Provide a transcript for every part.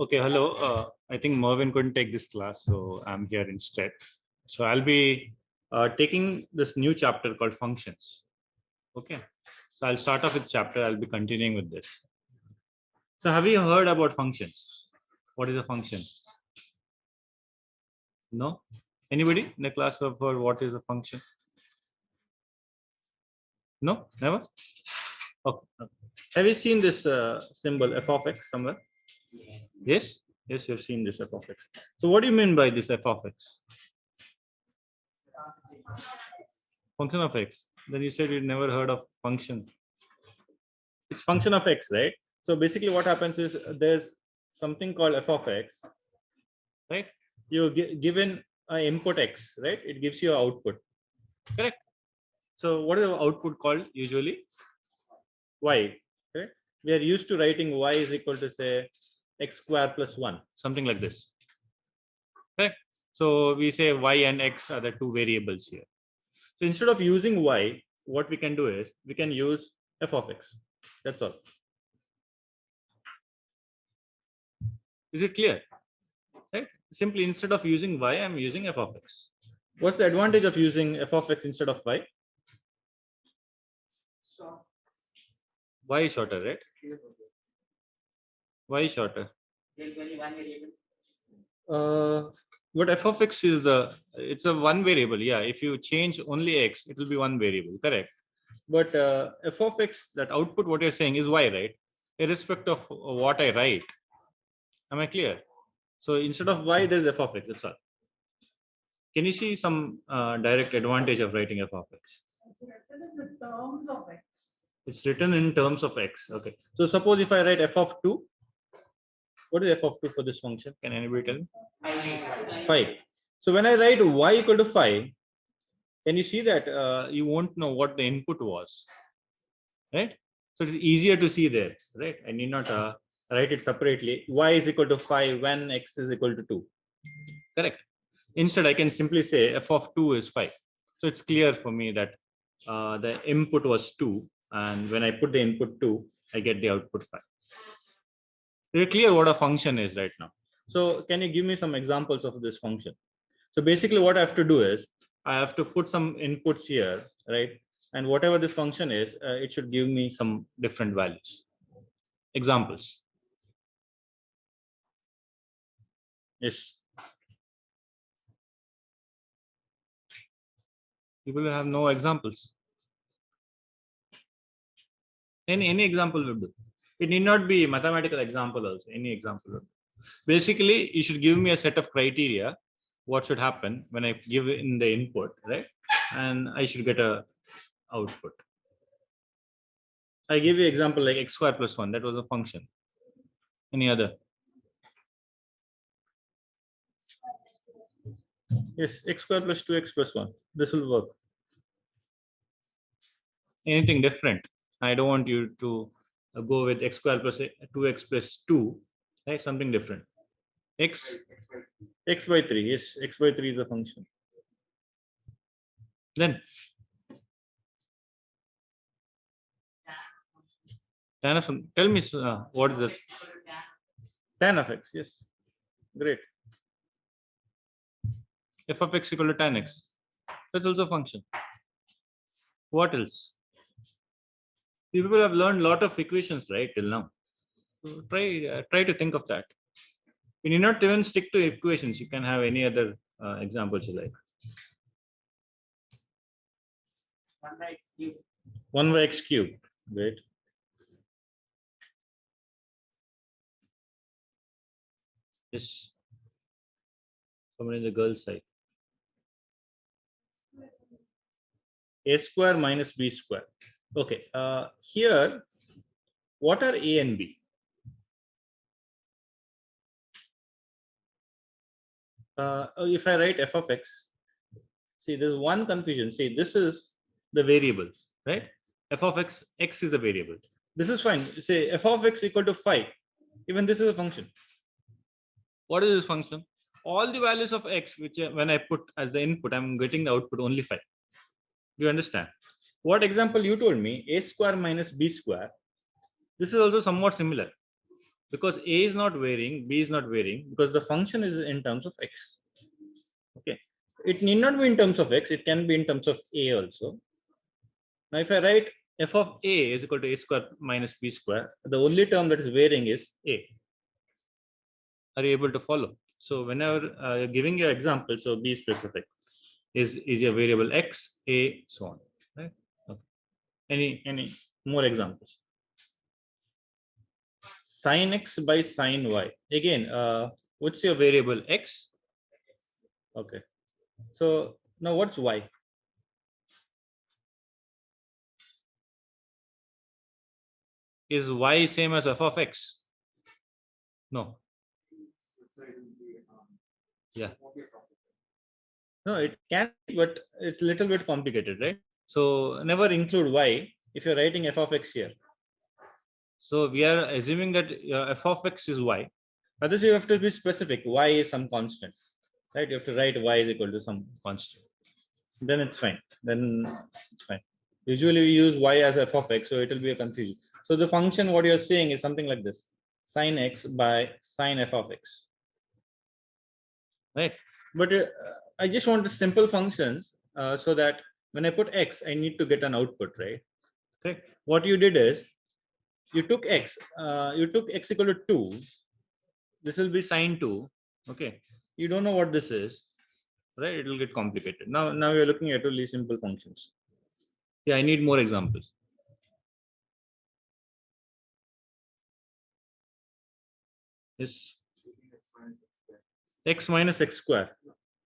Okay, hello. I think Mervin couldn't take this class, so I'm here instead. So I'll be taking this new chapter called functions. Okay, so I'll start off with chapter. I'll be continuing with this. So have you heard about functions? What is a function? No? Anybody in the class have heard what is a function? No? Never? Okay. Have you seen this symbol f of x somewhere? Yes? Yes, you've seen this f of x. So what do you mean by this f of x? Function of x. Then you said you never heard of function. It's function of x, right? So basically what happens is there's something called f of x, right? You given an input x, right? It gives you an output, correct? So what is the output called usually? Y, right? We are used to writing y is equal to say x square plus 1, something like this, correct? So we say y and x are the two variables here. So instead of using y, what we can do is we can use f of x. That's all. Is it clear? Right? Simply instead of using y, I'm using f of x. What's the advantage of using f of x instead of y? Y is shorter, right? Y is shorter. But f of x is it's a one variable. Yeah, if you change only x, it will be one variable, correct? But f of x, that output, what you're saying is y, right? Irrespective of what I write. Am I clear? So instead of y, there's f of x. That's all. Can you see some direct advantage of writing f of x? It's written in terms of x. Okay. So suppose if I write f of 2, what is f of 2 for this function? Can anybody tell me? 5. So when I write y equal to 5, can you see that you won't know what the input was, right? So it's easier to see there, right? I need not write it separately. Y is equal to 5 when x is equal to 2, correct? Instead, I can simply say f of 2 is 5. So it's clear for me that the input was 2, and when I put the input 2, I get the output 5. You're clear what a function is right now. So can you give me some examples of this function? So basically what I have to do is I have to put some inputs here, right? And whatever this function is, it should give me some different values. Examples. Yes. People have no examples. Any example will do. It need not be mathematical example also. Any example will do. Basically, you should give me a set of criteria. What should happen when I give in the input, right? And I should get a output. I give you example like x square plus 1. That was a function. Any other? Yes, x square plus 2x plus 1. This will work. Anything different? I don't want you to go with x square plus 2x plus 2. Right? Something different. X by 3. Yes, x by 3 is a function. Then tan of, tell me what is it? Tan of x. Yes, great. F of x equal to tan x. That's also a function. What else? People have learned a lot of equations, right, till now. So try to think of that. You need not even stick to equations. You can have any other examples you like. 1 by x cubed. Great. Yes. Someone in the girls' side. A square minus b square. Okay. Here, what are a and b? If I write f of x, see, there's one confusion. See, this is the variable, right? F of x, x is the variable. This is fine. Say f of x equal to 5. Even this is a function. What is this function? All the values of x, which when I put as the input, I'm getting the output only 5. Do you understand? What example you told me, a square minus b square, this is also somewhat similar. because a is not varying, b is not varying, because the function is in terms of x. Okay, it need not be in terms of x, it can be in terms of a also. Now if I write f of a is equal to a square minus b square, the only term that is varying is a. Are you able to follow? So whenever you're giving your example, so be specific. Is your variable x, a, so on, right? Okay. Any more examples? Sin x by sin y. Again, what's your variable x? Okay. So now what's y? Is y same as f of x? No. Yeah. No, it can, but it's a little bit complicated, right? So never include y if you're writing f of x here. So we are assuming that f of x is y. Others you have to be specific. Y is some constant, right? You have to write y is equal to some constant. Then it's fine. Then it's fine. Usually we use y as f of x, so it will be a confusion. So the function what you're saying is something like this: sin x by sin f of x, right? But I just want simple functions so that when I put x, I need to get an output, right? Okay. What you did is you took x equal to 2. This will be sine 2. Okay. You don't know what this is, right? It will get complicated. Now you're looking at really simple functions. Yeah, I need more examples. Yes. X minus x square.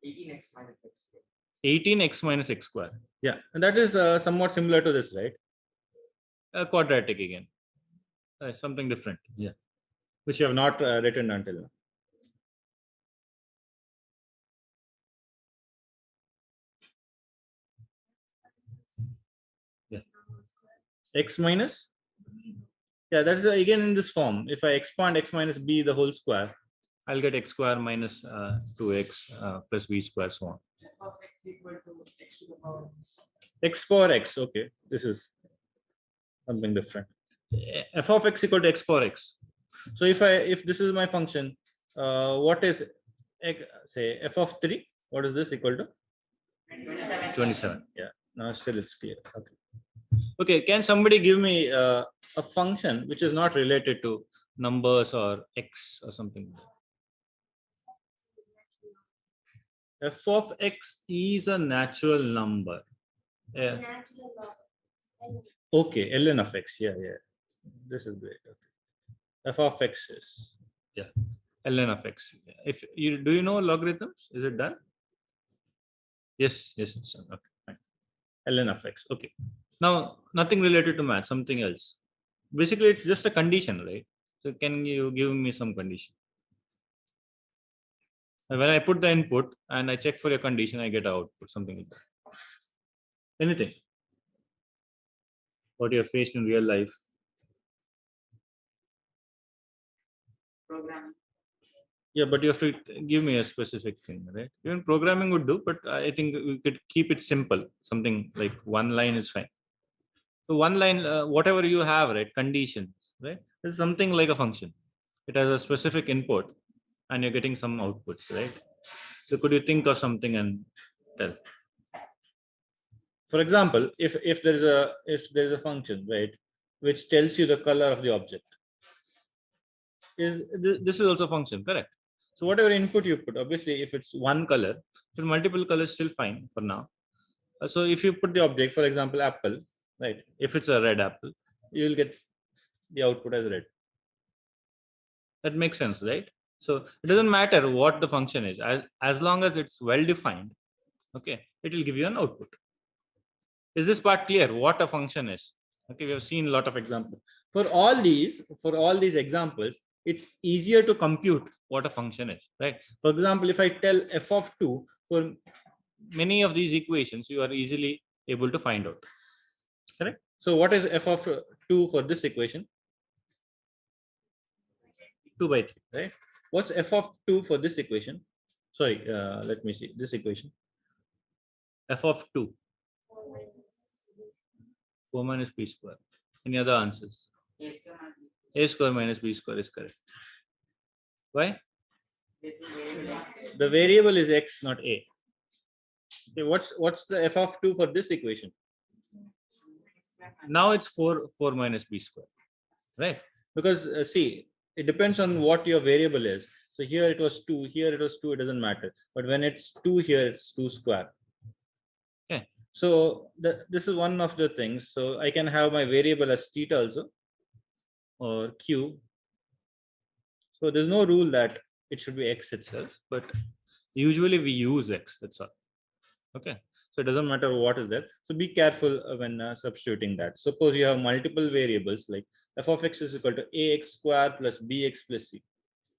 18x minus x square. 18x minus x square. Yeah, and that is somewhat similar to this, right? Quadratic again. Something different. Yeah, which you have not written until now. Yeah. X minus. Yeah, that is again in this form. If I expand x minus b the whole square, I'll get x square minus 2x plus b square, so on. F of x equal to x to the power. X power x. Okay, this is something different. F of x equal to x power x. So if this is my function, what is say f of 3? What is this equal to? 27. Yeah. Now still it's clear. Okay. Okay. Can somebody give me a function which is not related to numbers or x or something? F of x is a natural number. Yeah. Okay. ln of x. Yeah. Yeah. This is great. Okay. F of x is, yeah, ln of x. If you do, you know logarithms? Is it done? Yes. Yes. It's done. Okay. Fine. ln of x. Okay. Now nothing related to math. Something else. Basically, it's just a condition, right? So can you give me some condition? When I put the input and I check for a condition, I get output, something like that. Anything. What you have faced in real life. Programming. Yeah, but you have to give me a specific thing, right? Even programming would do, but I think we could keep it simple. Something like one line is fine. So one line, whatever you have, right? Conditions, right? It's something like a function. It has a specific input, and you're getting some outputs, right? So could you think of something and tell? For example, if there is a function, right, which tells you the color of the object, this is also a function, correct? So whatever input you put, obviously, if it's one color, if multiple colors, still fine for now. So if you put the object, for example, apple, right? If it's a red apple, you will get the output as red. That makes sense, right? So it doesn't matter what the function is, as long as it's well defined. Okay, it will give you an output. Is this part clear? What a function is? Okay, we have seen a lot of examples. For all these examples, it's easier to compute what a function is, right? For example, if I tell f of 2 for many of these equations, you are easily able to find out. Correct? So what is f of 2 for this equation? 2 by 3, right? What's f of 2 for this equation? Sorry, let me see this equation. F of 2. 4 minus p square. Any other answers? A square minus B square is correct. Why? The variable is X, not A. Okay, what's the f of 2 for this equation? Now it's 4 minus B square, right? Because see, it depends on what your variable is. So here it was 2, here it was 2, it doesn't matter. But when it's 2 here, it's 2 square. Okay, so this is one of the things. So I can have my variable as theta also, or Q. So there's no rule that it should be X itself, but usually we use X, that's all. Okay, so it doesn't matter what is there. So be careful when substituting that. Suppose you have multiple variables, like f of x is equal to ax square plus bx plus c.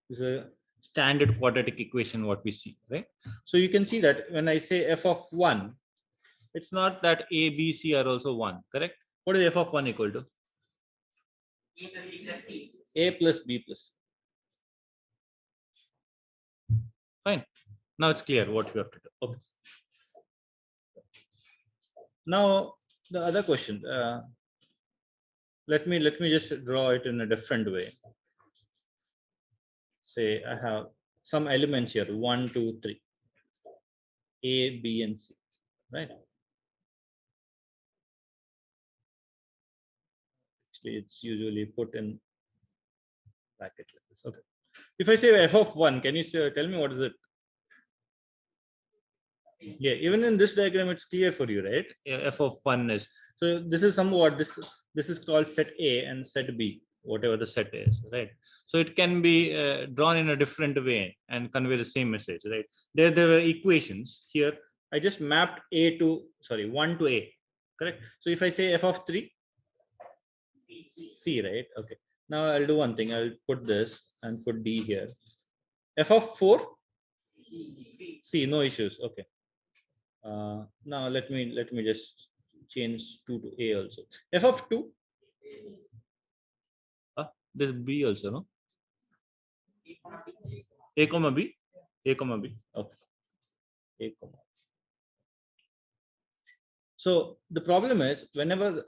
This is a standard quadratic equation what we see, right? So you can see that when I say f of 1, it's not that a, b, c are also 1, correct? What is f of 1 equal to? A plus b plus c. Fine. Now it's clear what we have to do. Okay. Now the other question. Let me just draw it in a different way. Say I have some elements here, 1, 2, 3, A, B, and C, right? Actually, it's usually put in bracket like this. Okay. If I say f of 1, can you tell me what is it? Yeah, even in this diagram, it's clear for you, right? F of 1 is, so this is somewhat, this is called set A and set B, whatever the set is, right? So it can be drawn in a different way and convey the same message, right? There were equations here. I just mapped 1 to A, correct? So if I say f of 3, C, right? Okay. Now I'll do one thing. I'll put this and put D here. F of 4, C, no issues. Okay. Now let me just change 2 to A also. F of 2. This B also, no? A comma B. A comma B. Okay. A comma. So the problem is whenever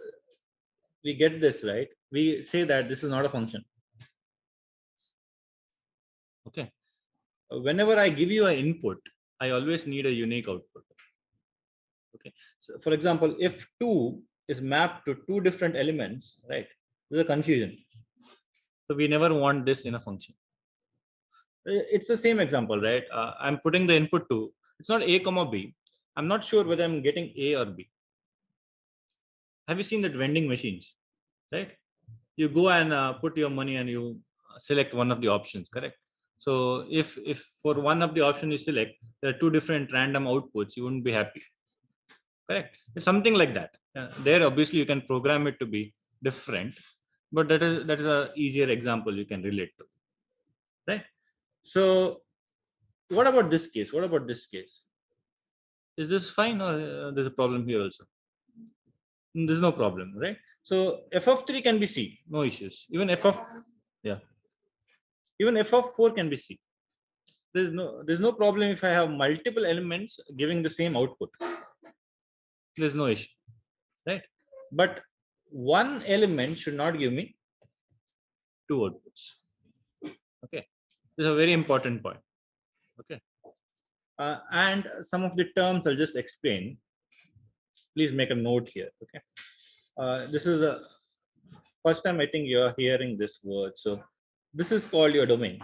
we get this right, we say that this is not a function. Okay. Whenever I give you an input, I always need a unique output. Okay. So for example, if 2 is mapped to 2 different elements, right? There's a confusion. So we never want this in a function. It's the same example, right? I'm putting the input to, it's not A comma B. I'm not sure whether I'm getting A or B. Have you seen that vending machines, right? You go and put your money and you select one of the options, correct? So if for one of the option you select, there are 2 different random outputs, you wouldn't be happy, correct? It's something like that. There obviously you can program it to be different, but that is a easier example you can relate to, right? So what about this case? What about this case? Is this fine, or there's a problem here also? There's no problem, right? So f of 3 can be C, no issues. Even f of, yeah, even f of 4 can be C. There's no problem if I have multiple elements giving the same output. There's no issue, right? But one element should not give me 2 outputs. Okay, this is a very important point. Okay, and some of the terms I'll just explain. Please make a note here. Okay, this is the first time I think you're hearing this word. So this is called your domain.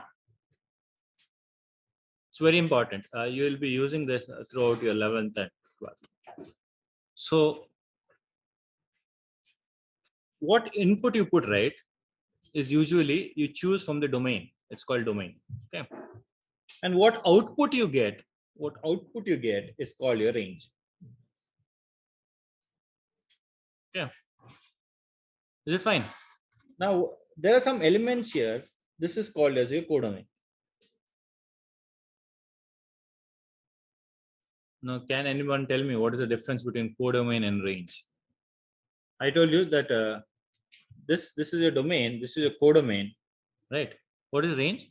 It's very important. You will be using this throughout your 11th and 12th. So what input you put, right, is usually you choose from the domain. It's called domain. Okay. And what output you get is called your range. Yeah. Is it fine? Now there are some elements here. This is called as your codomain. Now, can anyone tell me what is the difference between codomain and range? I told you that this is your domain, this is your codomain, right? What is range?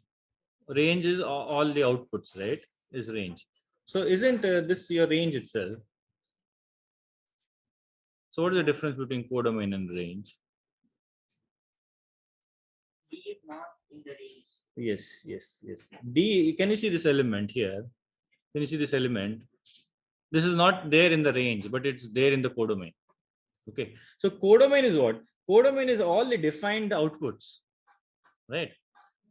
Range is all the outputs, right? Is range. So isn't this your range itself? So what is the difference between codomain and range? D is not in the range. Yes, yes, yes. D, can you see this element here? Can you see this element? This is not there in the range, but it's there in the codomain. Okay. So codomain is what? Codomain is all the defined outputs, right?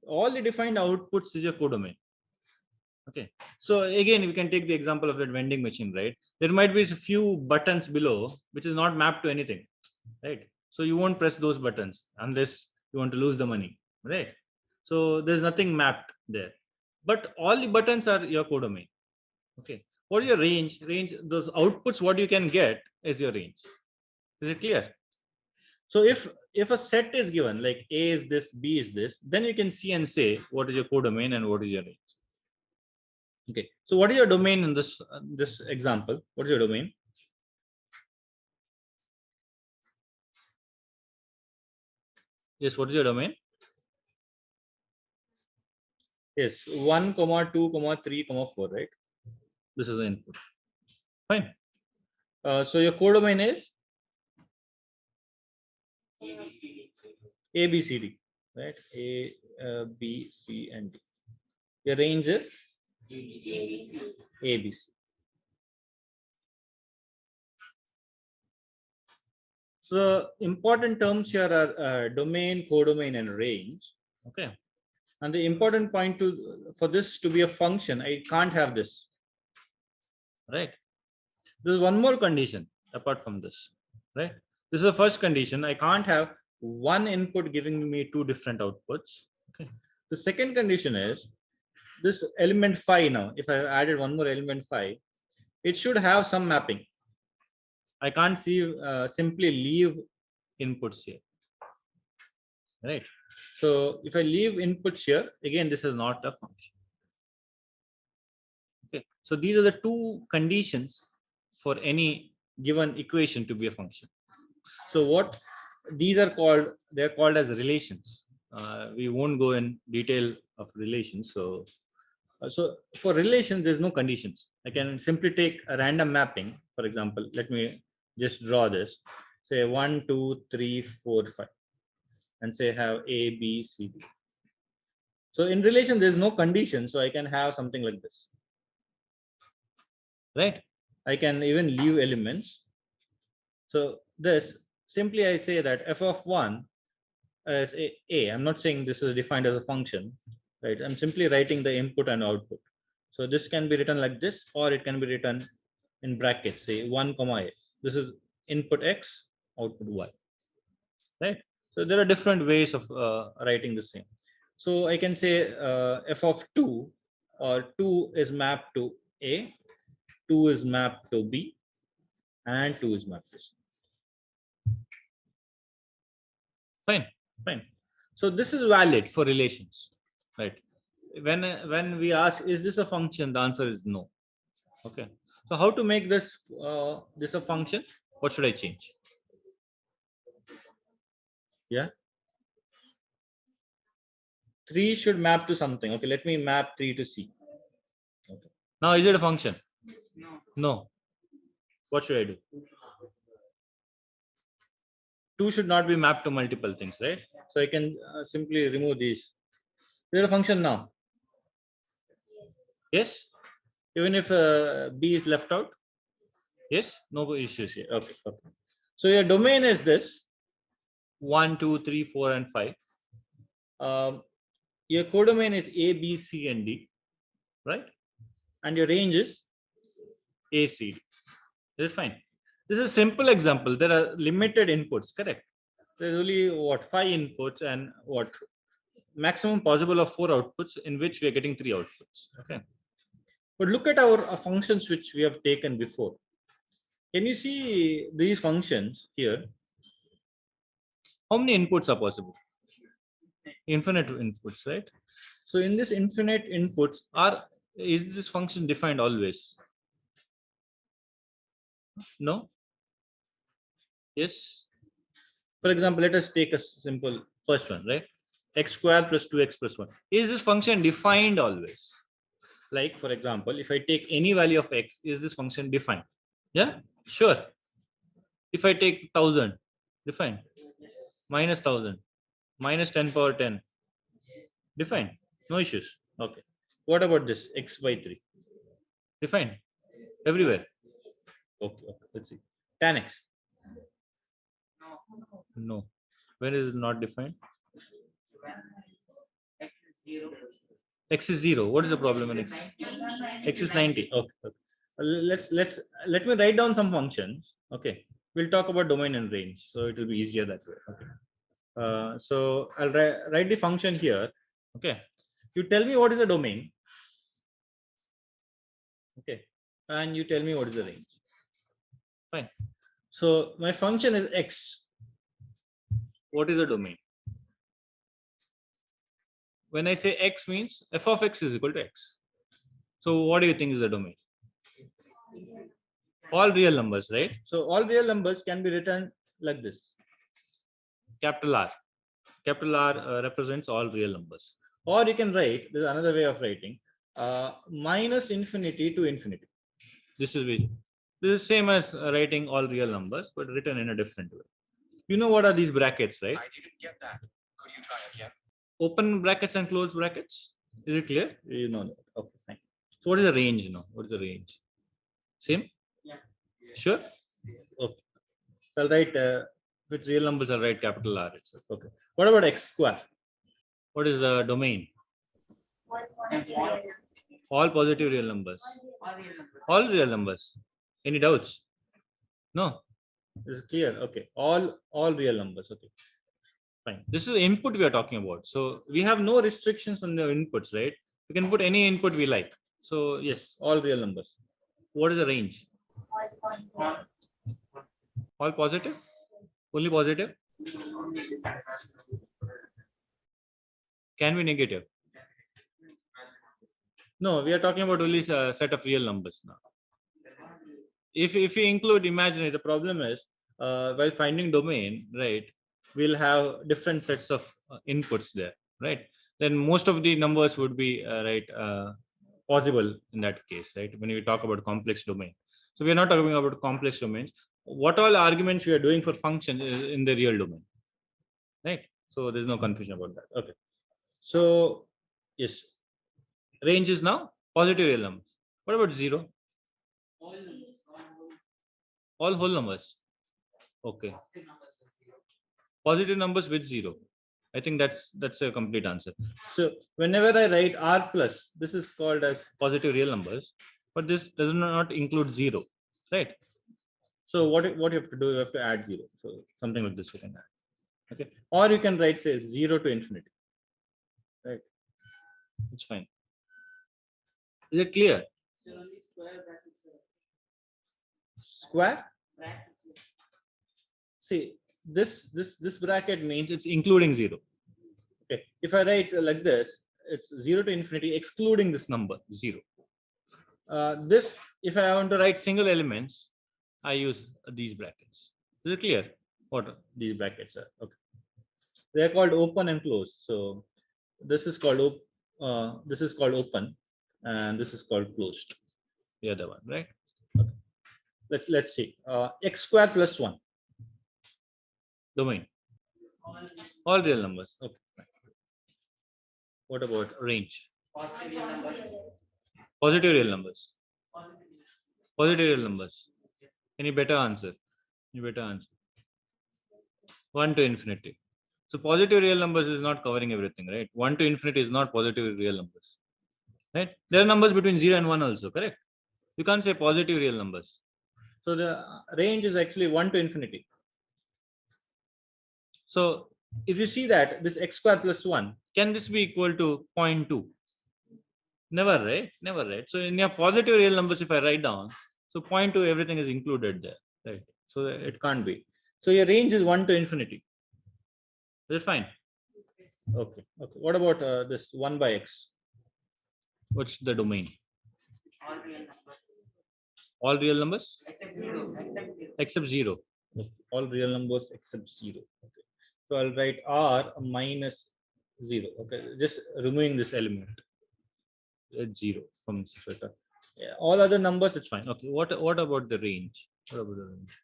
All the defined outputs is your codomain. Okay. So again, we can take the example of that vending machine, right? There might be a few buttons below which is not mapped to anything, right? So you won't press those buttons unless you want to lose the money, right? So there's nothing mapped there, but all the buttons are your codomain. Okay. What is your range? Range, those outputs, what you can get is your range. Is it clear? So if a set is given like A is this, B is this, then you can see and say what is your codomain and what is your range. Okay. So what is your domain in this example? What is your domain? Yes. What is your domain? Yes. 1, 2, 3, 4. Right. This is the input. Fine. So your codomain is A, B, C, D. Right. A, B, C, and D. Your range is A, B, C. So the important terms here are domain, codomain, and range. Okay. And the important point for this to be a function, I can't have this. Right. There's one more condition apart from this. Right. This is the first condition. I can't have one input giving me two different outputs. Okay. The second condition is this element phi now. If I added one more element phi, it should have some mapping. I can't simply leave inputs here. Right. So if I leave inputs here, again, this is not a function. Okay. So these are the two conditions for any given equation to be a function. So what these are called, they're called as relations. We won't go in detail of relations. So for relations, there's no conditions. I can simply take a random mapping. For example, let me just draw this. Say 1, 2, 3, 4, 5. And say have A, B, C, D. So in relation, there's no condition. So I can have something like this. Right? I can even leave elements. So this, simply I say that f of 1 is A. I'm not saying this is defined as a function. Right? I'm simply writing the input and output. So this can be written like this, or it can be written in brackets, say 1, A. This is input X, output Y. Right? So there are different ways of writing the same. So I can say f of 2 or 2 is mapped to A, 2 is mapped to B, and 2 is mapped to C. Fine, fine. So this is valid for relations, right? When we ask, is this a function? The answer is no. Okay. So how to make this this a function? What should I change? Yeah. 3 should map to something. Okay, let me map 3 to C. Okay. Now, is it a function? No. No. What should I do? 2 should not be mapped to multiple things, right? So I can simply remove these. Is it a function now? Yes. Even if B is left out? Yes. No issues here. Okay. Okay. So your domain is this 1, 2, 3, 4, and 5. Your codomain is A, B, C, and D, right? And your range is A, C, D. Is it fine? This is a simple example. There are limited inputs, correct? There's only what 5 inputs and what maximum possible of 4 outputs, in which we are getting 3 outputs. Okay. But look at our functions which we have taken before. Can you see these functions here? How many inputs are possible? Infinite inputs, right? So in this infinite inputs, is this function defined always? No? Yes? For example, let us take a simple first one, right? X square plus 2x plus 1. Is this function defined always? Like, for example, if I take any value of x, is this function defined? Yeah, sure. If I take 1000, defined. Minus 1000, minus 10 power 10, Defined. No issues. Okay. What about this? X by 3. Defined. Everywhere. Okay. Okay. Let's see. Tan X. No. No. Where is it not defined? X is 0. X is 0. What is the problem in X? 90. X is 90. Okay. Okay. Let me write down some functions. Okay. We'll talk about domain and range. So it will be easier that way. Okay. So I'll write the function here. Okay. You tell me what is the domain. Okay. And you tell me what is the range. Fine. So my function is X. What is the domain? When I say X means f of X is equal to X. So what do you think is the domain? All real numbers, right? So all real numbers can be written like this. Capital R. Capital R represents all real numbers. Or you can write, there's another way of writing, minus infinity to infinity. This is same as writing all real numbers, but written in a different way. You know what are these brackets, right? I didn't get that. Could you try again? Open brackets and close brackets. Is it clear? You know that. Okay, fine. So what is the range now? What is the range? Same? Yeah. Sure? Okay. So I'll write with real numbers, I'll write capital R itself. Okay. What about X square? What is the domain? All positive real numbers. All real numbers. All real numbers. Any doubts? No. This is clear. Okay. All real numbers. Okay. Fine. This is the input we are talking about. So we have no restrictions on the inputs, right? We can put any input we like. So yes, all real numbers. What is the range? All positive? Only positive? Can be negative? No, we are talking about only a set of real numbers now. If we include imaginary, the problem is while finding domain, right, we'll have different sets of inputs there, right? Then most of the numbers would be possible in that case, right? When we talk about complex domain. So we are not talking about complex domains. What all arguments we are doing for function is in the real domain, right? So there's no confusion about that. Okay. So yes, range is now positive real numbers. What about 0? All numbers. All whole numbers. Okay. Positive numbers are 0. Positive numbers with 0. I think that's a complete answer. So whenever I write R plus, this is called as positive real numbers, but this does not include 0, right? So what you have to do, you have to add 0. So something like this you can add. Okay. Or you can write, say, 0 to infinity. Right. It's fine. Is it clear? So only square brackets are Square? brackets. See, this bracket means it's including 0. Okay. If I write like this, it's 0 to infinity excluding this number 0. This, if I want to write single elements, I use these brackets. Is it clear what these brackets are? Okay. They are called open and closed. So this is called open, and this is called closed. The other one, right? Okay. Let's see. X square plus 1. Domain. All real numbers. Okay. What about range? Positive real numbers. Positive real numbers. Positive. Positive real numbers. Any better answer? Any better answer? 1 to infinity. So positive real numbers is not covering everything, right? 1 to infinity is not positive real numbers, right? There are numbers between 0 and 1 also, correct? You can't say positive real numbers. So the range is actually 1 to infinity. So if you see that this x square plus 1, can this be equal to 0.2? Never, right? Never, right? So in your positive real numbers, if I write down, so 0.2, everything is included there, right? So it can't be. So your range is 1 to infinity. Is it fine? Okay. Okay. What about this 1 by x? What's the domain? All real numbers. All real numbers Except 0. except 0. Okay. All real numbers except 0. Okay. So I'll write r minus 0. Okay. Just removing this element. It's 0 from Sifrata. Yeah, all other numbers, it's fine. Okay. What about the range? What about the range?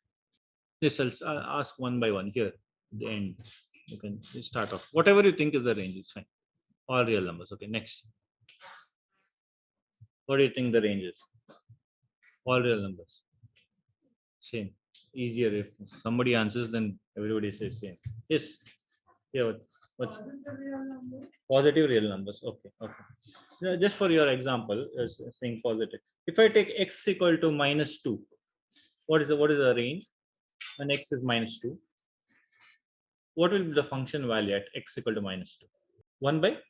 This I'll ask one by one here. At the end, you can start off. Whatever you think is the range, it's fine. All real numbers. Okay, next. What do you think the range is? All real numbers. Same. Easier if somebody answers, then everybody says same. Yes. Yeah. What's positive real numbers? Okay. Okay. Just for your example, saying positive. If I take x equal to -2, what is the range? When x is -2, what will be the function value at x equal to -2? 1 by?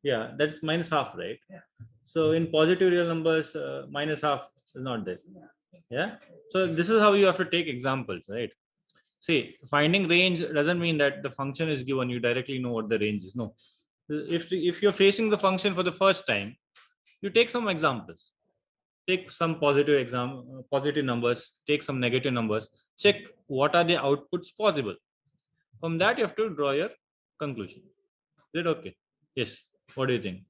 Yeah, that's minus half, right? So in positive real numbers, minus half is not there. Yeah. So this is how you have to take examples, right? See, finding range doesn't mean that the function is given, you directly know what the range is. No. If you're facing the function for the first time, you take some examples. Take some positive numbers, take some negative numbers, check what are the outputs possible. From that, you have to draw your conclusion. Is it okay? Yes. What do you think?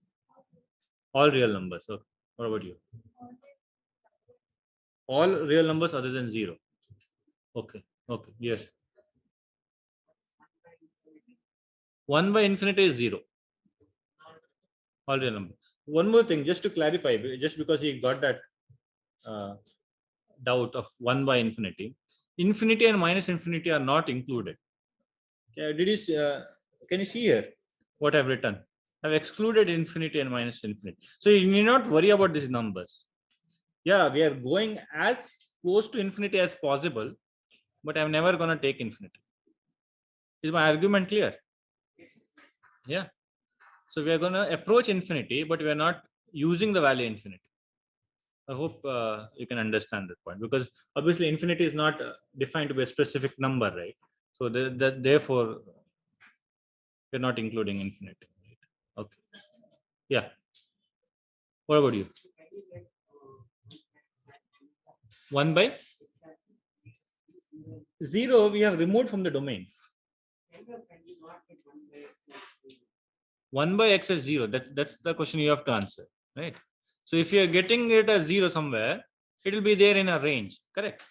All real numbers. Okay. What about you? All real numbers other than 0. Okay. Okay. Yes. 1 by infinity is 0. All real numbers. One more thing, just to clarify, just because he got that doubt of 1 by infinity, infinity and minus infinity are not included. Did you can you see here what I've written? I've excluded infinity and minus infinity. So you need not worry about these numbers. Yeah, we are going as close to infinity as possible, but I'm never going to take infinity. Is my argument clear? Yeah. So we are going to approach infinity, but we are not using the value infinity. I hope you can understand that point, because obviously infinity is not defined to be a specific number, right? So therefore, we're not including infinity. Okay. Yeah. What about you? 1 by 0 we have removed from the domain. 1 by x is 0. That's the question you have to answer, right? So if you are getting it as 0 somewhere, it will be there in a range, correct?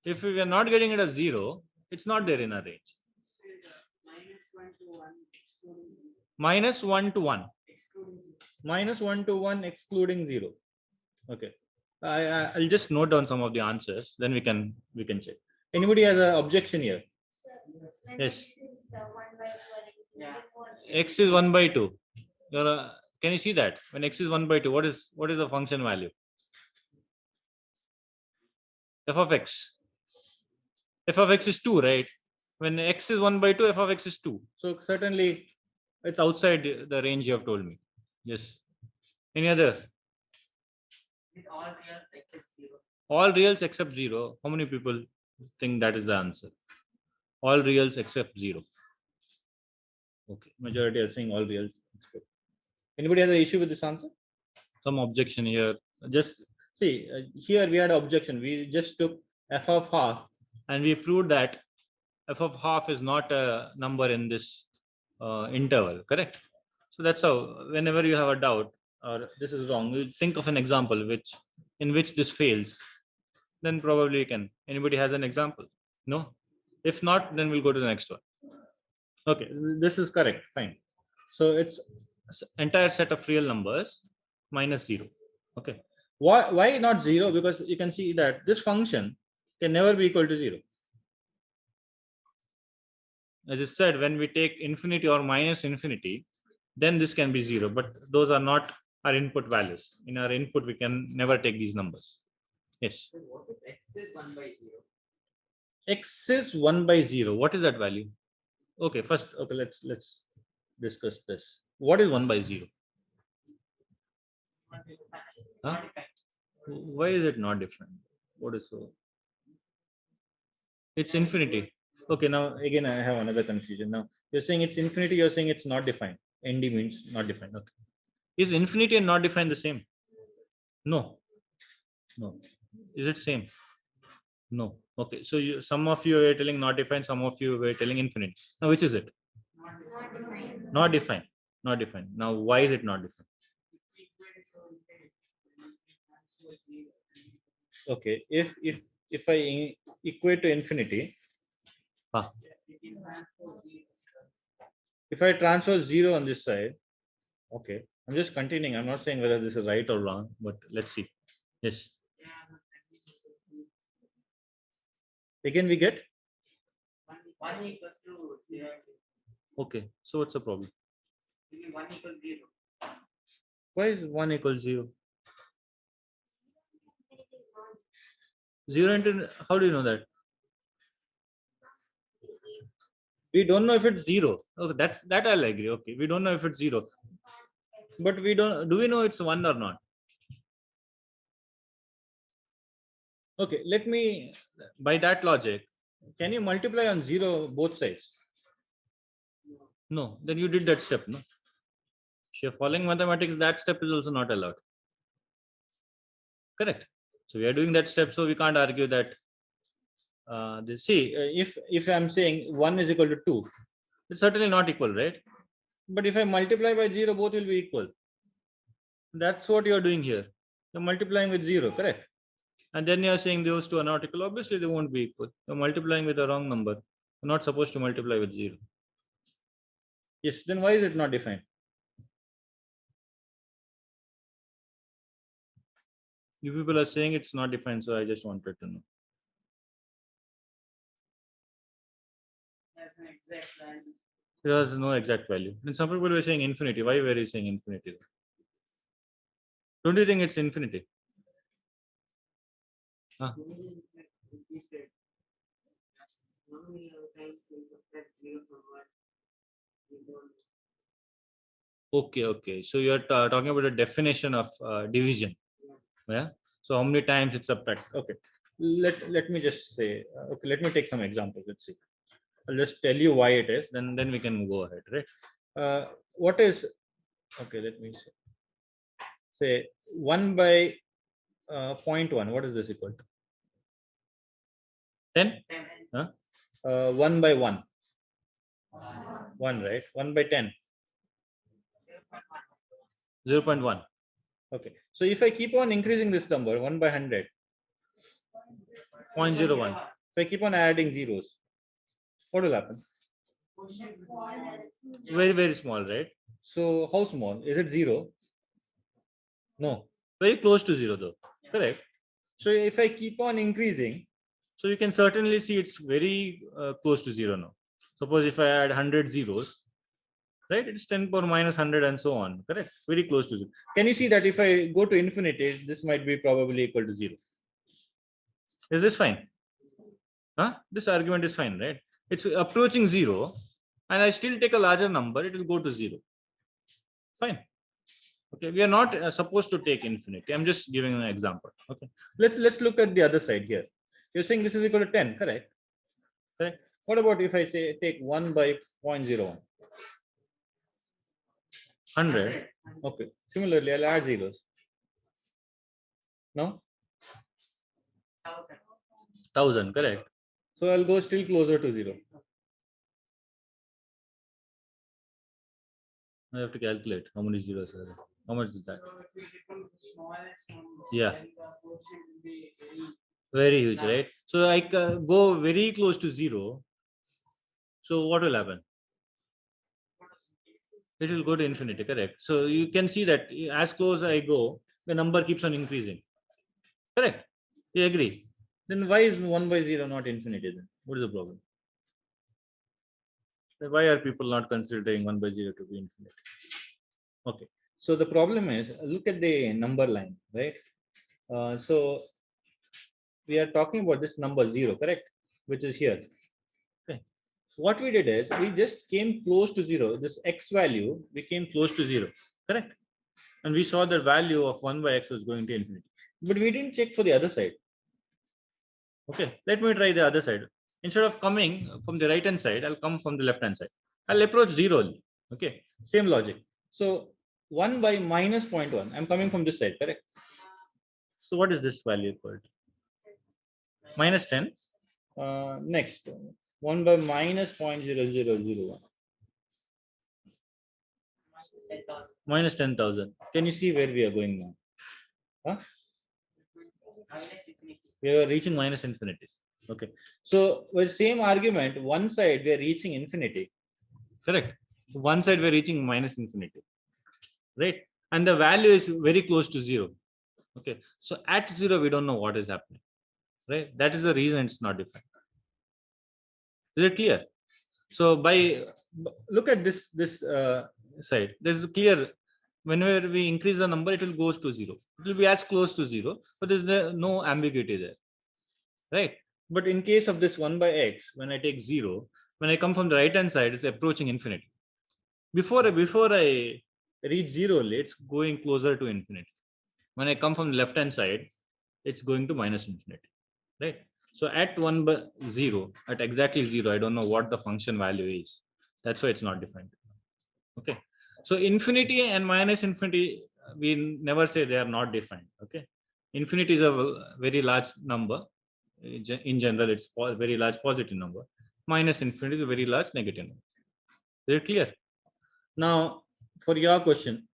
If we are not getting it as 0, it's not there in a range. minus 1 to 1 -1 excluding 0. to 1 excluding 0. Okay. I'll just note down some of the answers, then we can check. Anybody has an objection here? Yes. Yeah. X is 1 by 2. Can you see that? When x is 1 by 2, what is the function value? F of x. F of x is 2, right? When x is 1 by 2, f of x is 2. So certainly it's outside the range you have told me. Yes. Any other? With all reals except 0. All reals except 0. How many people think that is the answer? All reals except 0. Okay. Majority are saying all reals. Anybody has an issue with this answer? Some objection here. Just see, here we had an objection. We just took f of half and we proved that f of half is not a number in this interval, correct? So that's how, whenever you have a doubt or this is wrong, you think of an example in which this fails, then probably you can. Anybody has an example? No? If not, then we'll go to the next one. Okay, this is correct, fine. So it's entire set of real numbers minus 0. Okay. Why not 0? Because you can see that this function can never be equal to 0. As I said, when we take infinity or minus infinity, then this can be 0, but those are not our input values. In our input, we can never take these numbers. Yes. So what if x is 1 by 0? X is 1 by 0. What is that value? Okay, first, okay, let's discuss this. What is 1 by 0? Huh? Why is it not different? What is so? It's infinity. Okay, now again I have another confusion. Now you're saying it's infinity, you're saying it's not defined. ND means not defined. Okay. Is infinity and not defined the same? No. No. Is it same? No. Okay. So some of you were telling not defined, some of you were telling infinite. Now which is it? Not defined. Not defined. Now why is it not defined? Okay. If I equate to infinity, if I transfer 0 on this side, Okay, I'm just continuing. I'm not saying whether this is right or wrong, but let's see. Yes. Again, we get. One equals to 0. Okay, so what's the problem? Maybe 1 equals 0. Why is 1 equals 0? 0 into, how do you know that? We don't know if it's 0. Okay, that I'll agree. Okay, we don't know if it's 0. But we don't, do we know it's 1 or not? Okay, let me, by that logic, can you multiply on 0 both sides? No, then you did that step, no? If you're following mathematics, that step is also not allowed. Correct. So we are doing that step, so we can't argue that. If I'm saying 1 is equal to 2, it's certainly not equal, right? But if I multiply by 0, both will be equal. That's what you're doing here. You're multiplying with 0, correct? And then you're saying those two are not equal. Obviously, they won't be equal. You're multiplying with the wrong number. You're not supposed to multiply with 0. Yes, then why is it not defined? You people are saying it's not defined, so I just wanted to know. That's an exact value. There's no exact value. And some people were saying infinity. Why were you saying infinity? Don't you think it's infinity? Huh? Okay. So you're talking about the definition of division. Yeah. So how many times it's subtracted? Okay. Let me just say. Okay. Let me take some examples. Let's see. I'll just tell you why it is. Then we can go ahead. Right. What is? Okay. Let me say 1 by 0.1. What is this equal to? 10. 10. Huh? 1 by 1. 1, right? 1 by 10. 0.1. Okay. So if I keep on increasing this number 1 by 100, 0.01. If I keep on adding zeros, what will happen? Very, very small, right? So how small? Is it 0? No. Very close to 0 though. Correct. So if I keep on increasing, so you can certainly see it's very close to 0 now. Suppose if I add 100 zeros, right, it's 10 power minus 100 and so on, correct? Very close to 0. Can you see that if I go to infinity, this might be probably equal to 0? Is this fine? Huh? This argument is fine, right? It's approaching 0 and I still take a larger number, it will go to 0. Fine. Okay, we are not supposed to take infinity. I'm just giving an example. Okay, let's look at the other side here. You're saying this is equal to 10, correct? Correct. What about if I say take 1 by 0.01? 100. Okay. Similarly, I'll add zeros. No? 1000, correct. So I'll go still closer to 0. I have to calculate how many zeros are there. How much is that? Yeah. Very huge, right? So I go very close to 0. So what will happen? It will go to infinity, correct? So you can see that as close I go, the number keeps on increasing. Correct? You agree? Then why is 1 by 0 not infinity then? What is the problem? Why are people not considering 1 by 0 to be infinity? Okay. So the problem is, look at the number line, right? So we are talking about this number 0, correct? Which is here. Okay. What we did is we just came close to 0. This x value became close to 0, correct? And we saw the value of 1 by x was going to infinity. But we didn't check for the other side. Okay, let me try the other side. Instead of coming from the right hand side, I'll come from the left hand side. I'll approach 0 only. Okay, same logic. So 1 by minus 0.1, I'm coming from this side, correct? So what is this value equal to? Minus 10. Next, 1 by minus 0.0001. Minus 10,000. Can you see where we are going now? Huh? We are reaching minus infinity. Okay. So with same argument, one side we are reaching infinity. Correct. One side we are reaching minus infinity. right? And the value is very close to 0. Okay, so at 0, we don't know what is happening, right? That is the reason it's not defined. Is it clear? So look at this side. There's a clear, whenever we increase the number, it will goes to 0. It will be as close to 0, but there's no ambiguity there, right? But in case of this 1 by x, when I take 0, when I come from the right hand side, it's approaching infinity. Before I reach 0, it's going closer to infinity. When I come from the left hand side, it's going to minus infinity, right? So at 1 by 0, at exactly 0, I don't know what the function value is. That's why it's not defined. Okay. So infinity and minus infinity, we never say they are not defined. Okay. Infinity is a very large number. In general, it's a very large positive number. Minus infinity is a very large negative number. Is it clear? Now, for your question,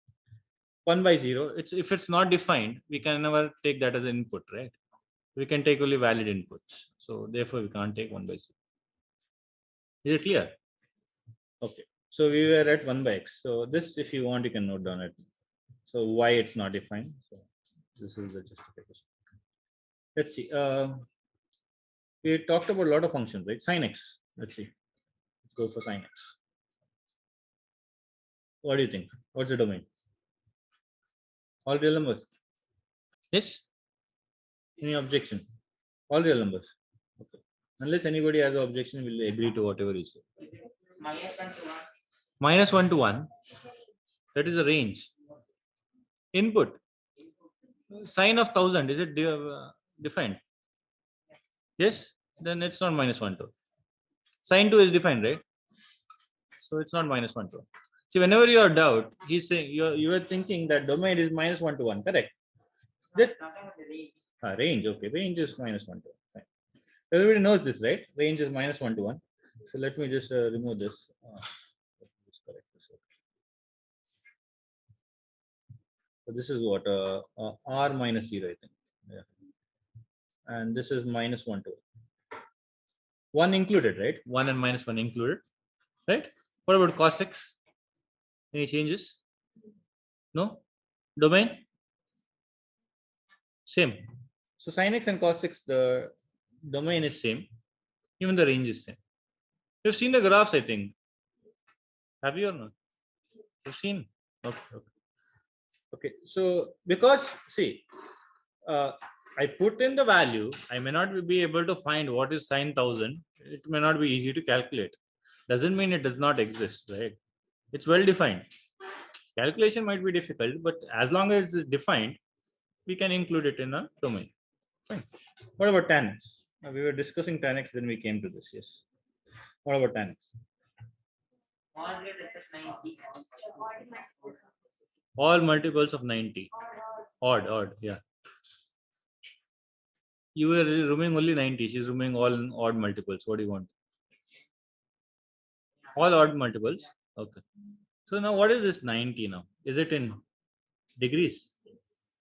1 by 0, if it's not defined, we can never take that as an input, right? We can take only valid inputs. So therefore, we can't take 1 by 0. Is it clear? Okay. So we were at 1 by x. So this, if you want, you can note down it. So why it's not defined. So this is the justification. Let's see. We talked about a lot of functions, right? Sin x. Let's see. Let's go for sin x. What do you think? What's the domain? All real numbers. Yes? Any objection? All real numbers. Okay. Unless anybody has an objection, we'll agree to whatever you say. Minus 1 to 1. -1 to 1. That is a range. Input. Sine of 1000. Is it defined? Yes? Then it's not -1 to. Sine 2 is defined, right? So it's not -1 to. See, whenever you are doubt, he's saying you are thinking that domain is -1 to 1, correct? Just range, okay. Range is -1 to 1. Fine. Everybody knows this, right? Range is -1 to 1. So let me just remove this. Let me just correct this. So this is what r minus 0, I think. Yeah. And this is -1 to 1 included, right? 1 and -1 included, right? What about cos 6? Any changes? No? Domain? Same. So sin x and cos 6, the domain is same. Even the range is same. You've seen the graphs, I think. Have you or not? You've seen? Okay. Okay. So because see, I put in the value, I may not be able to find what is sine 1000. It may not be easy to calculate. Doesn't mean it does not exist, right? It's well defined. Calculation might be difficult, but as long as it's defined, we can include it in a domain. Fine. What about tan x? We were discussing tan x, then we came to this. Yes. What about tan x? All real except 90. All multiples of 90. Odd. Yeah. You were removing only 90. She's removing all odd multiples. What do you want? All odd multiples. Okay. So now what is this 90 now? Is it in degrees?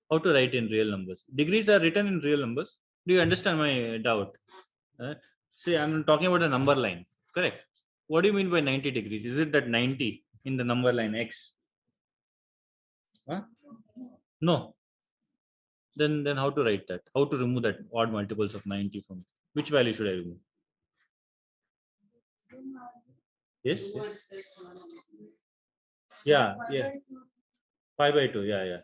How to write in real numbers? Degrees are written in real numbers. Do you understand my doubt? See, I'm talking about the number line. Correct. What do you mean by 90 degrees? Is it that 90 in the number line x? Huh? No. Then how to write that? How to remove that odd multiples of 90 from which value should I remove? Yes. Yeah. 5 by 2. Yeah.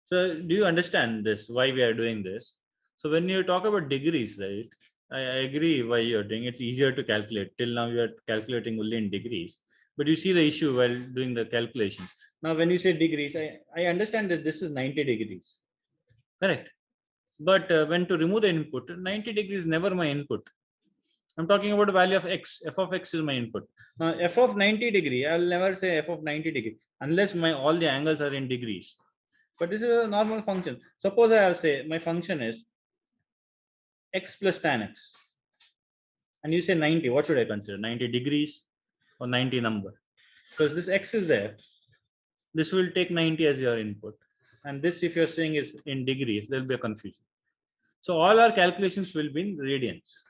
So do you understand this? Why we are doing this? So when you talk about degrees, right? I agree why you're doing. It's easier to calculate. Till now we are calculating only in degrees. But you see the issue while doing the calculations. Now when you say degrees, I understand that this is 90 degrees. Correct. But when to remove the input, 90 degrees is never my input. I'm talking about the value of x. F of x is my input. Now f of 90 degree, I'll never say f of 90 degree unless all the angles are in degrees. But this is a normal function. Suppose I have say my function is x plus tan x. And you say 90, what should I consider? 90 degrees or 90 number? Because this x is there. This will take 90 as your input. And this, if you're saying is in degrees, there'll be a confusion. So all our calculations will be in radians.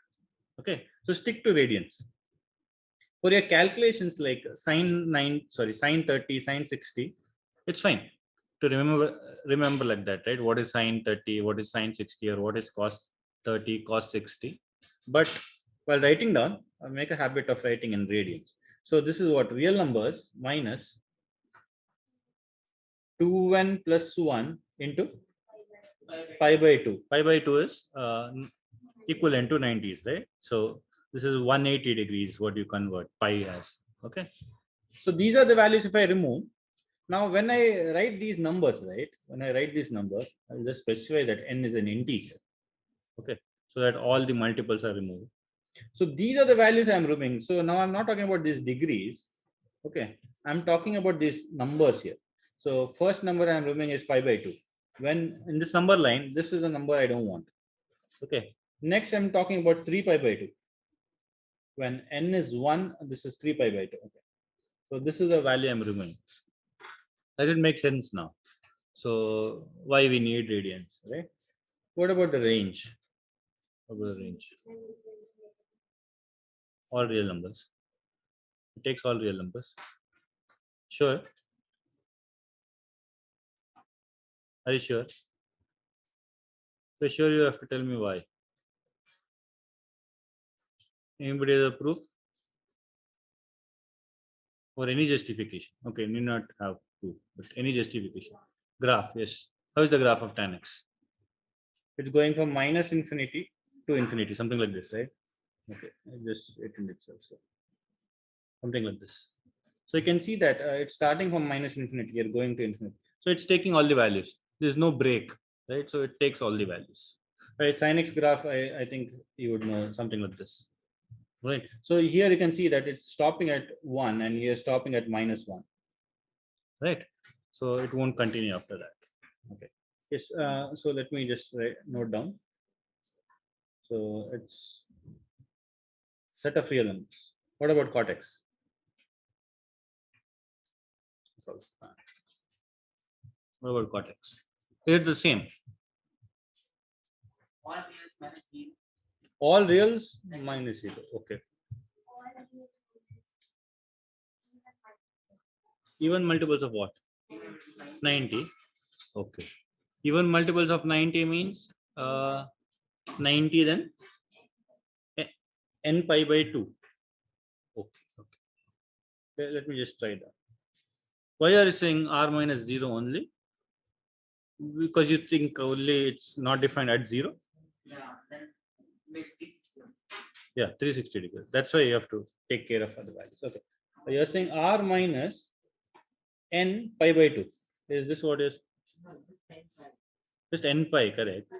Okay, so stick to radians. For your calculations like sine 30, sine 60, It's fine to remember like that, right? What is sine 30, what is sine 60, or what is cos 30, cos 60. But while writing down, I make a habit of writing in radians. So this is what real numbers minus 2n plus 1 into pi by 2. Pi by 2 is equivalent to 90s, right? So this is 180 degrees what you convert pi as. Okay. So these are the values if I remove. Now when I write these numbers, right? When I write these numbers, I'll just specify that n is an integer. Okay. So that all the multiples are removed. So these are the values I'm removing. So now I'm not talking about these degrees. Okay. I'm talking about these numbers here. So first number I'm removing is pi by 2. When in this number line, this is the number I don't want. Okay. Next, I'm talking about 3 pi by 2. When n is 1, this is 3 pi by 2. Okay. So this is the value I'm removing. Does it make sense now? So why we need radians, right? What about the range? What about the range? All real numbers. It takes all real numbers. Sure. Are you sure? For sure, you have to tell me why. Anybody has a proof? Or any justification? Okay, need not have proof, but any justification. Graph, yes. How is the graph of tan x? It's going from minus infinity to infinity, something like this, right? Okay, just written itself. So something like this. So you can see that it's starting from minus infinity, you're going to infinity. So it's taking all the values. There's no break, right? So it takes all the values. Right, sin x graph, I think you would know something like this. Right. So here you can see that it's stopping at 1 and here stopping at minus 1. Right. So it won't continue after that. Okay. Yes. So let me just note down. So it's set of real numbers. What about cortex? What about cortex? It's the same. All reals minus 0. All reals minus 0. Okay. Even multiples of what? 90. Okay. Even multiples of 90 means 90 then n pi by 2. Okay. Okay. Let me just try that. Why are you saying r minus 0 only? Because you think only it's not defined at 0? Yeah, then make this. Yeah, 360 degrees. That's why you have to take care of other values. Okay. So you're saying r minus n pi by 2. Is this what is? Just n pi, correct?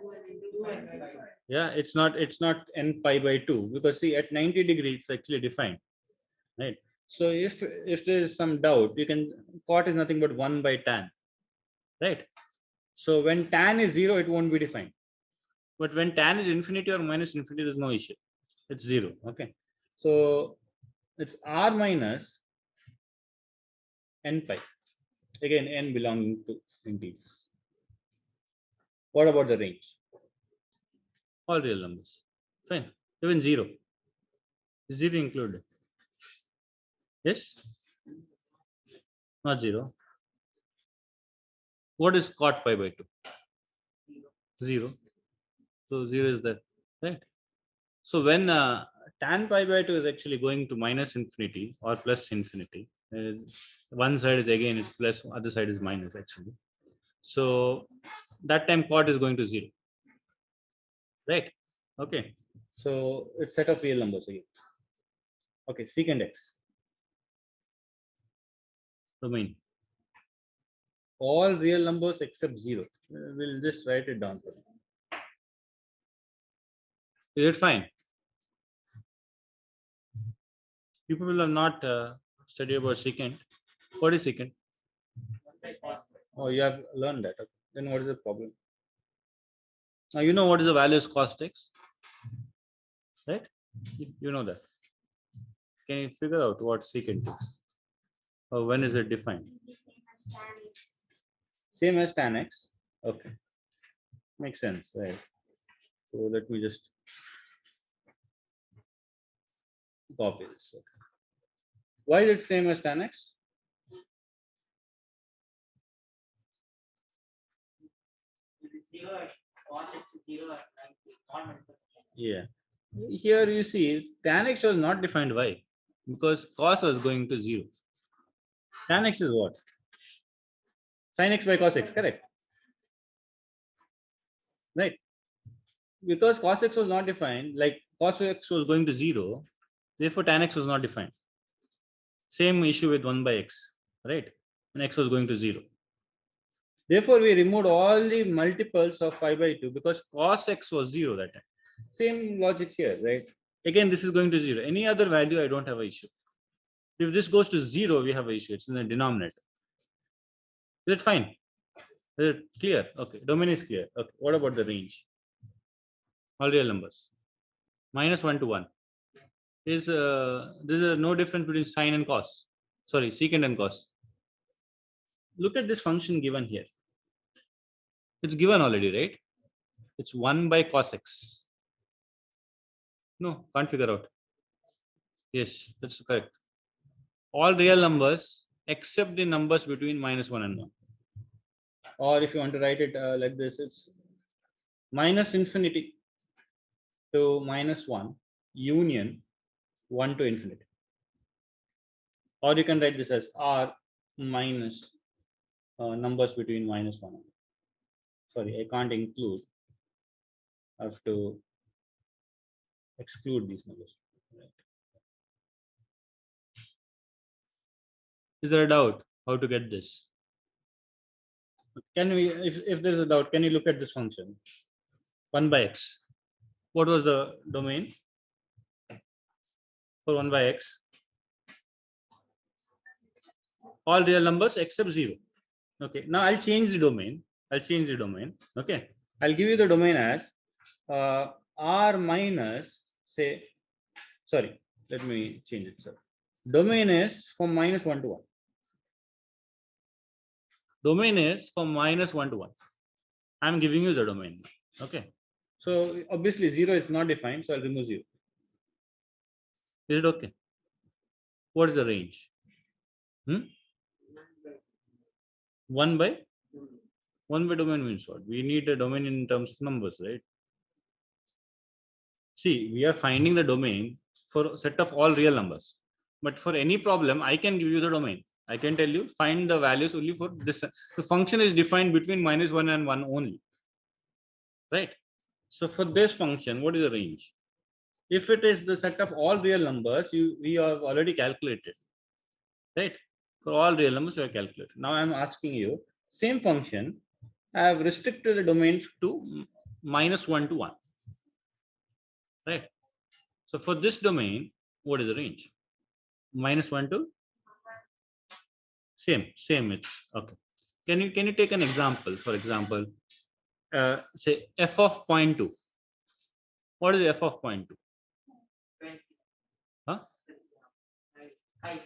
Yeah, it's not n pi by 2 because see at 90 degrees it's actually defined, right? So if there is some doubt, you can cot is nothing but 1 by tan, right? So when tan is 0, it won't be defined. But when tan is infinity or minus infinity, there's no issue. It's 0. Okay. So it's r minus n pi. Again, n belonging to integers. What about the range? All real numbers. Fine. Even 0. Is 0 included? Yes? Not 0. What is cot pi by 2? 0. So 0 is there, right? So when tan pi by 2 is actually going to minus infinity or plus infinity, one side is again it's plus, other side is minus actually. So that time cot is going to 0, right? Okay. So it's set of real numbers again. Okay, secant x. Domain. All real numbers except 0. We'll just write it down for you. Is it fine? You people have not studied about secant. What is secant? Oh, you have learned that. Okay. Then what is the problem? Now you know what is the values cos x, right? You know that. Can you figure out what secant is? Or when is it defined? Same as tan x. Okay. Makes sense, right? So let me just copy this. Okay. Why is it same as tan x? 0 at cos x is 0 at 90. Not mentioned. Yeah. Here you see tan x was not defined. Why? Because cos was going to 0. Tan x is what? Sin x by cos x, correct? Right. Because cos x was not defined, like cos x was going to 0, therefore tan x was not defined. Same issue with 1 by x, right? And x was going to 0. Therefore, we removed all the multiples of pi by 2 because cos x was 0 that time. Same logic here, right? Again, this is going to 0. Any other value, I don't have an issue. If this goes to 0, we have an issue. It's in the denominator. Is it fine? Is it clear? Okay. Domain is clear. Okay. What about the range? All real numbers. -1 to 1. There's no difference between sine and cos. Sorry, secant and cos. Look at this function given here. It's given already, right? It's 1 by cos x. No, can't figure out. Yes, that's correct. All real numbers except the numbers between -1 and 1. Or if you want to write it like this, it's minus infinity to -1 union 1 to infinity. Or you can write this as r minus numbers between -1 and 1. Sorry, I can't include. I have to exclude these numbers. Is there a doubt how to get this? Can we, if there is a doubt, can you look at this function? 1 by x. What was the domain for 1 by x? All real numbers except 0. Okay, now I'll change the domain. Okay, I'll give you the domain as r minus, say, sorry, let me change it, sir. Domain is from -1 to 1. Domain is from -1 to 1. I'm giving you the domain. Okay, so obviously 0 is not defined, so I'll remove 0. Is it okay? What is the range? 1 by 1 by domain means what? We need a domain in terms of numbers, right? See, we are finding the domain for a set of all real numbers. But for any problem, I can give you the domain. I can tell you, find the values only for this. The function is defined between -1 and 1 only. Right? So for this function, what is the range? If it is the set of all real numbers, we have already calculated. Right? For all real numbers, we have calculated. Now I'm asking you, same function, I have restricted the domains to -1 to 1. Right? So for this domain, what is the range? -1 to same. It's okay. Can you take an example? For example, say f of 0.2. What is f of 0.2? 20. Huh? 5.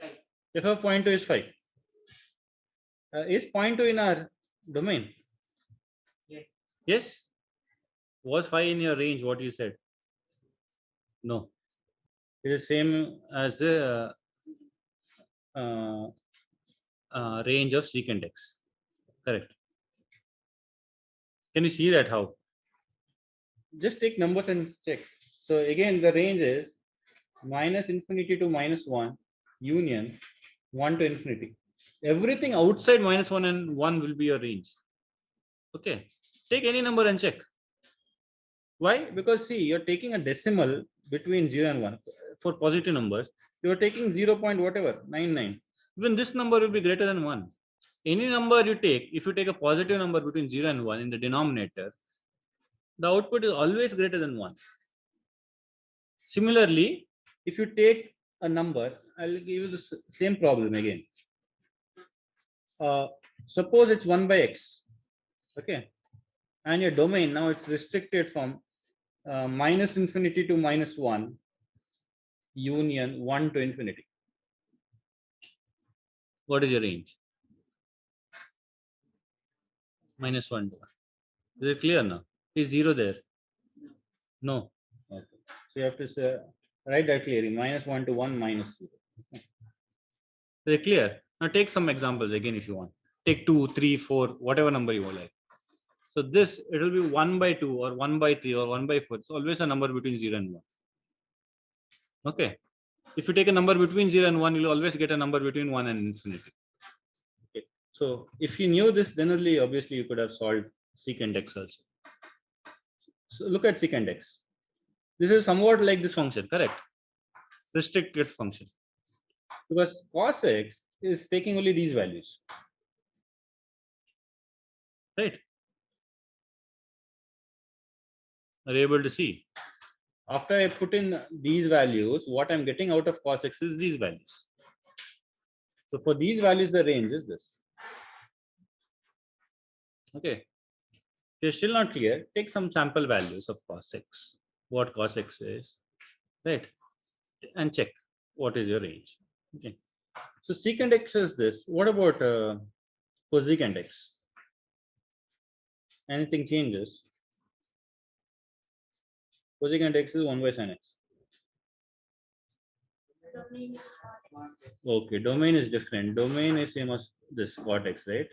F of 0.2 is 5. Is 0.2 in our domain? Yes. Yes. Was 5 in your range? What you said? No. It is same as the range of secant x. Correct. Can you see that how? Just take numbers and check. So again, the range is -infinity to -1 union 1 to infinity. Everything outside -1 and 1 will be your range. Okay. Take any number and check. Why? Because see, you're taking a decimal between 0 and 1. For positive numbers, you're taking 0. Whatever, 99. Even this number will be greater than 1. Any number you take, if you take a positive number between 0 and 1 in the denominator, the output is always greater than 1. Similarly, if you take a number, I'll give you the same problem again. Suppose it's 1 by x. Okay. And your domain now it's restricted from -infinity to -1 union 1 to infinity. What is your range? -1 to 1. Is it clear now? Is 0 there? No. Okay. So you have to say, write that clearly. -1 to 1 -0. Okay. Is it clear? Now take some examples again if you want. Take 2, 3, 4, whatever number you like. So this, it will be 1 by 2 or 1 by 3 or 1 by 4. It's always a number between 0 and 1. Okay. If you take a number between 0 and 1, you'll always get a number between 1 and infinity. Okay. So if you knew this, then only obviously you could have solved secant x also. So look at secant x. This is somewhat like this function, correct? Restricted function. Because cos x is taking only these values. Right? Are you able to see? After I put in these values, what I'm getting out of cos x is these values. So for these values, the range is this. Okay. If you're still not clear, take some sample values of cos x, what cos x is, right? And check what is your range. Okay. So secant x is this. What about cosecant x? Anything changes? Cosecant x is 1 by sin x. Okay, domain is different. Domain is same as this cot x, right?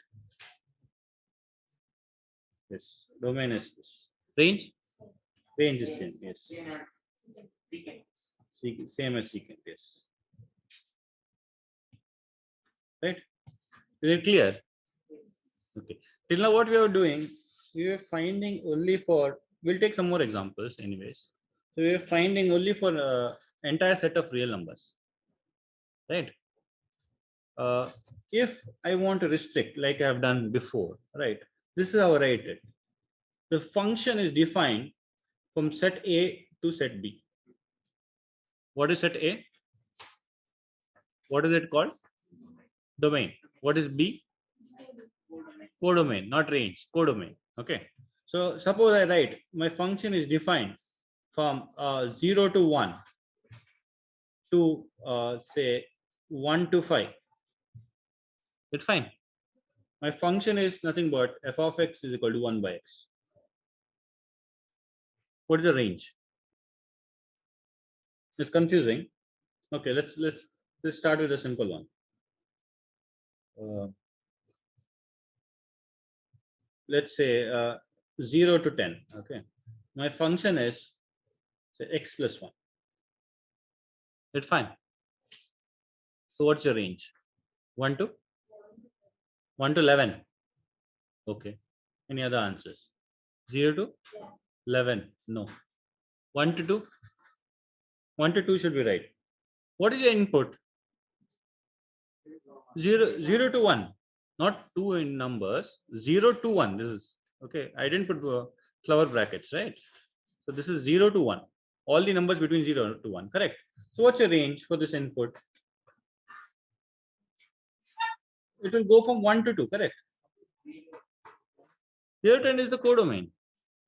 Yes, domain is this. Range? Range is same, yes. Same as secant, yes. Right? Is it clear? Okay. Till now, what we are doing, we are finding only for, we'll take some more examples anyways. So we are finding only for entire set of real numbers. Right? If I want to restrict, like I have done before, right? This is how I write it. The function is defined from set A to set B. What is set A? What is it called? Domain. What is B? Codomain, not range, codomain. Okay. So suppose I write my function is defined from 0 to 1 to say 1 to 5. It's fine. My function is nothing but f of x is equal to 1 by x. What is the range? It's confusing. Okay, let's start with a simple one. Let's say 0 to 10. Okay, my function is say x plus 1. It's fine. So what's your range? 1 to 11. Okay. Any other answers? 0 to 11. No. 1 to 2. 1 to 2 should be right. What is your input? 0 to 1. Not 2 in numbers. 0 to 1. This is okay. I didn't put flower brackets, right? So this is 0 to 1. All the numbers between 0 to 1. Correct. So what's your range for this input? It will go from 1 to 2. Correct. 0 to 10 is the codomain.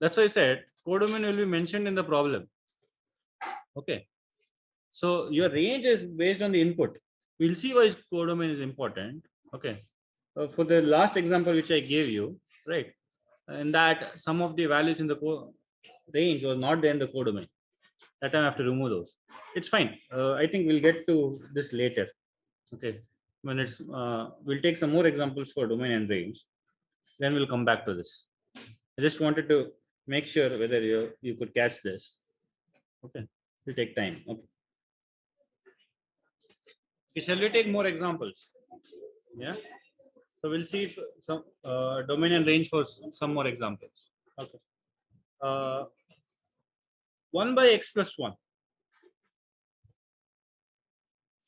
That's why I said codomain will be mentioned in the problem. Okay. So your range is based on the input. We'll see why codomain is important. Okay. For the last example which I gave you, right? In that some of the values in the range was not there in the codomain. That time I have to remove those. It's fine. I think we'll get to this later. Okay. When it's we'll take some more examples for domain and range. Then we'll come back to this. I just wanted to make sure whether you could catch this. Okay. It'll take time. Okay. Okay, shall we take more examples? Yeah. So we'll see if some domain and range for some more examples. Okay. 1 by x plus 1. What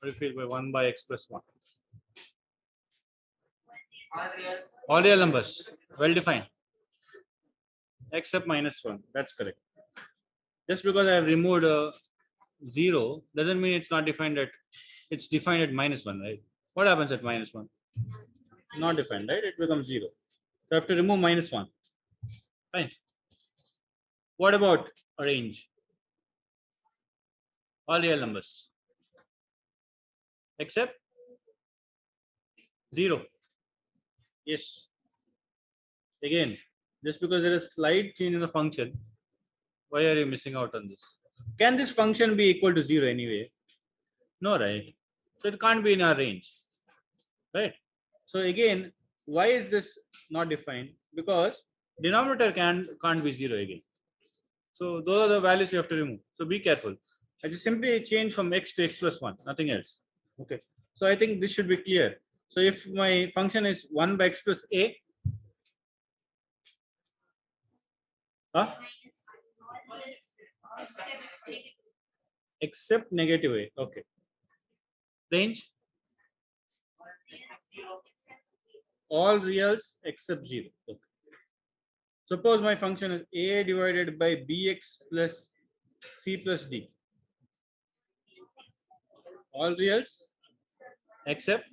do you feel by 1 by x plus 1? All real numbers. Well defined. Except minus 1. That's correct. Just because I have removed 0 doesn't mean it's not defined at, it's defined at minus 1, right? What happens at minus 1? Not defined, right? It becomes 0. So I have to remove minus 1. Fine. What about a range? All real numbers. Except 0. Yes. Again, just because there is slight change in the function, why are you missing out on this? Can this function be equal to 0 anyway? No, right? So it can't be in our range, right? So again, why is this not defined? Because Denominator can't be 0 again. So those are the values you have to remove. So be careful. I just simply change from x to x plus 1, nothing else. Okay. So I think this should be clear. So if my function is 1 by x plus a, huh? Except negative a. Okay. Range? All reals except 0. Okay. Suppose my function is a divided by bx plus c plus d. All reals except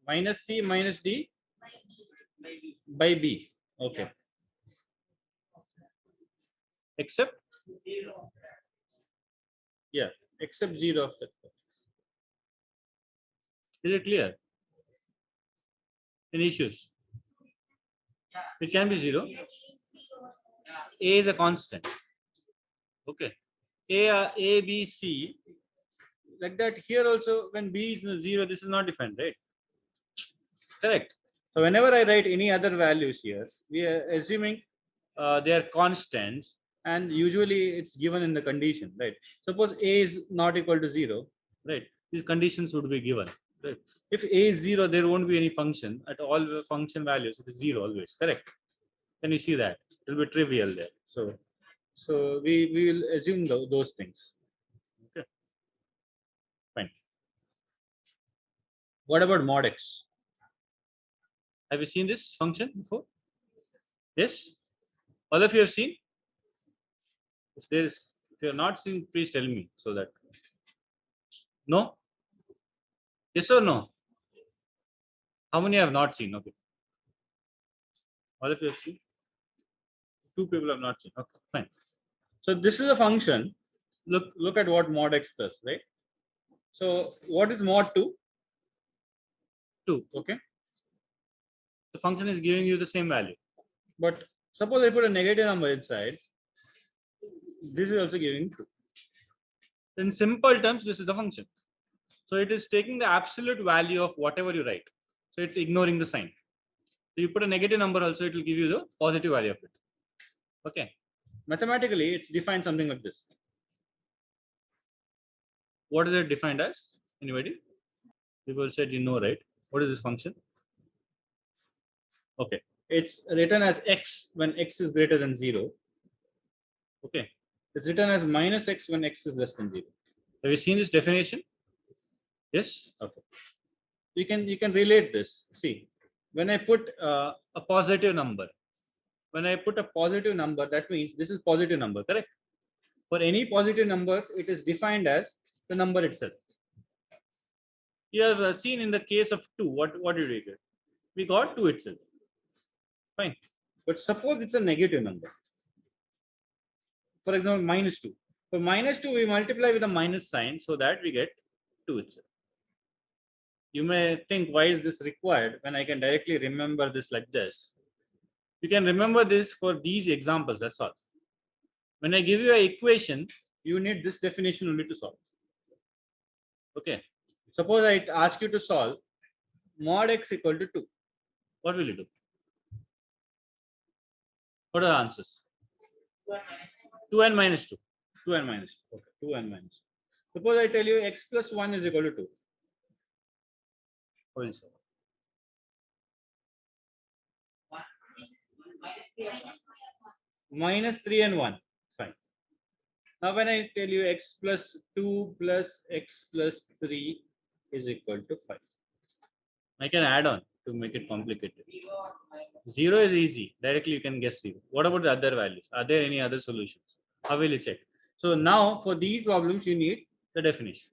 minus c minus d by b. Okay. Except, yeah, except 0 of that. Is it clear? Any issues? It can be 0. A is a constant. Okay. A, B, C. Like that here also, when B is 0, this is not defined, right? Correct. So whenever I write any other values here, we are assuming they are constants, and usually it's given in the condition, right? Suppose A is not equal to 0, right? These conditions would be given. Right? If A is 0, there won't be any function at all. Function values, it is 0 always. Correct. Can you see that? It will be trivial there. So we will assume those things. Okay. Fine. What about mod x? Have you seen this function before? Yes. All of you have seen? If you are not seen, please tell me so that. No? Yes or no? How many have not seen? Okay. All of you have seen? 2 people have not seen. Okay, fine. So this is a function. Look at what mod x does, right? So what is mod 2? 2. Okay. The function is giving you the same value. But suppose I put a negative number inside, this is also giving 2. In simple terms, this is the function. So it is taking the absolute value of whatever you write. So it's ignoring the sign. So you put a negative number also, it will give you the positive value of it. Okay. Mathematically, it's defined something like this. What is it defined as? Anybody? People said you know, right? What is this function? Okay. It's written as x when x is greater than 0. Okay. It's written as minus x when x is less than 0. Have you seen this definition? Yes? Okay. You can relate this. See, when I put a positive number, that means this is positive number, correct? For any positive numbers, it is defined as the number itself. You have seen in the case of 2, what did we get? We got 2 itself. Fine. But suppose it's a negative number. For example, minus 2. For minus 2, we multiply with a minus sign so that we get 2 itself. You may think, why is this required when I can directly remember this like this? You can remember this for these examples, that's all. When I give you an equation, you need this definition only to solve. Okay. Suppose I ask you to solve mod x equal to 2. What will you do? What are the answers? 2n minus 2. 2n minus 2. Okay. 2n minus 2. Suppose I tell you x plus 1 is equal to 2. What will you say? Minus 3 and 1. Fine. Now when I tell you x plus 2 plus x plus 3 is equal to 5. I can add on to make it complicated. 0 is easy. Directly you can guess 0. What about the other values? Are there any other solutions? How will you check? So now for these problems, you need the definition.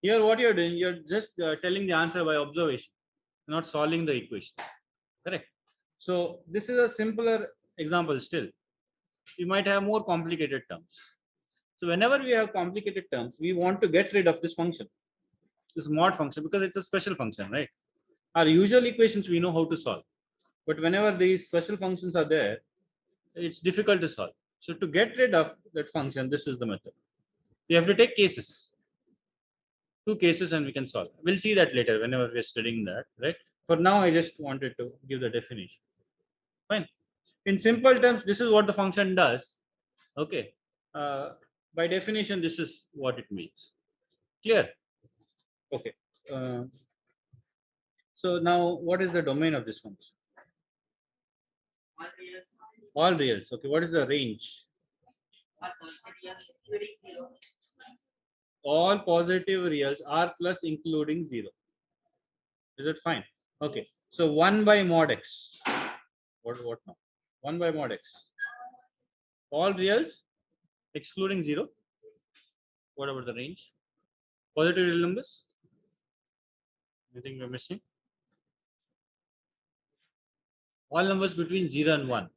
Here what you're doing, you're just telling the answer by observation, not solving the equation. Correct? So this is a simpler example still. We might have more complicated terms. So whenever we have complicated terms, we want to get rid of this function, this mod function, because it's a special function, right? Our usual equations we know how to solve. But whenever these special functions are there, it's difficult to solve. So to get rid of that function, this is the method. We have to take cases. two cases and we can solve. We'll see that later whenever we're studying that, right? For now, I just wanted to give the definition. Fine. In simple terms, this is what the function does. Okay. By definition, this is what it means. Clear? Okay. So now, what is the domain of this function? All reals All reals. Okay. What is the range? are positive, including 0. All positive reals are plus including 0. Is it fine? Okay. So 1 by mod x. What now? 1 by mod x. All reals excluding 0. What about the range? Positive real numbers? Anything we're missing? All numbers between 0 and 1.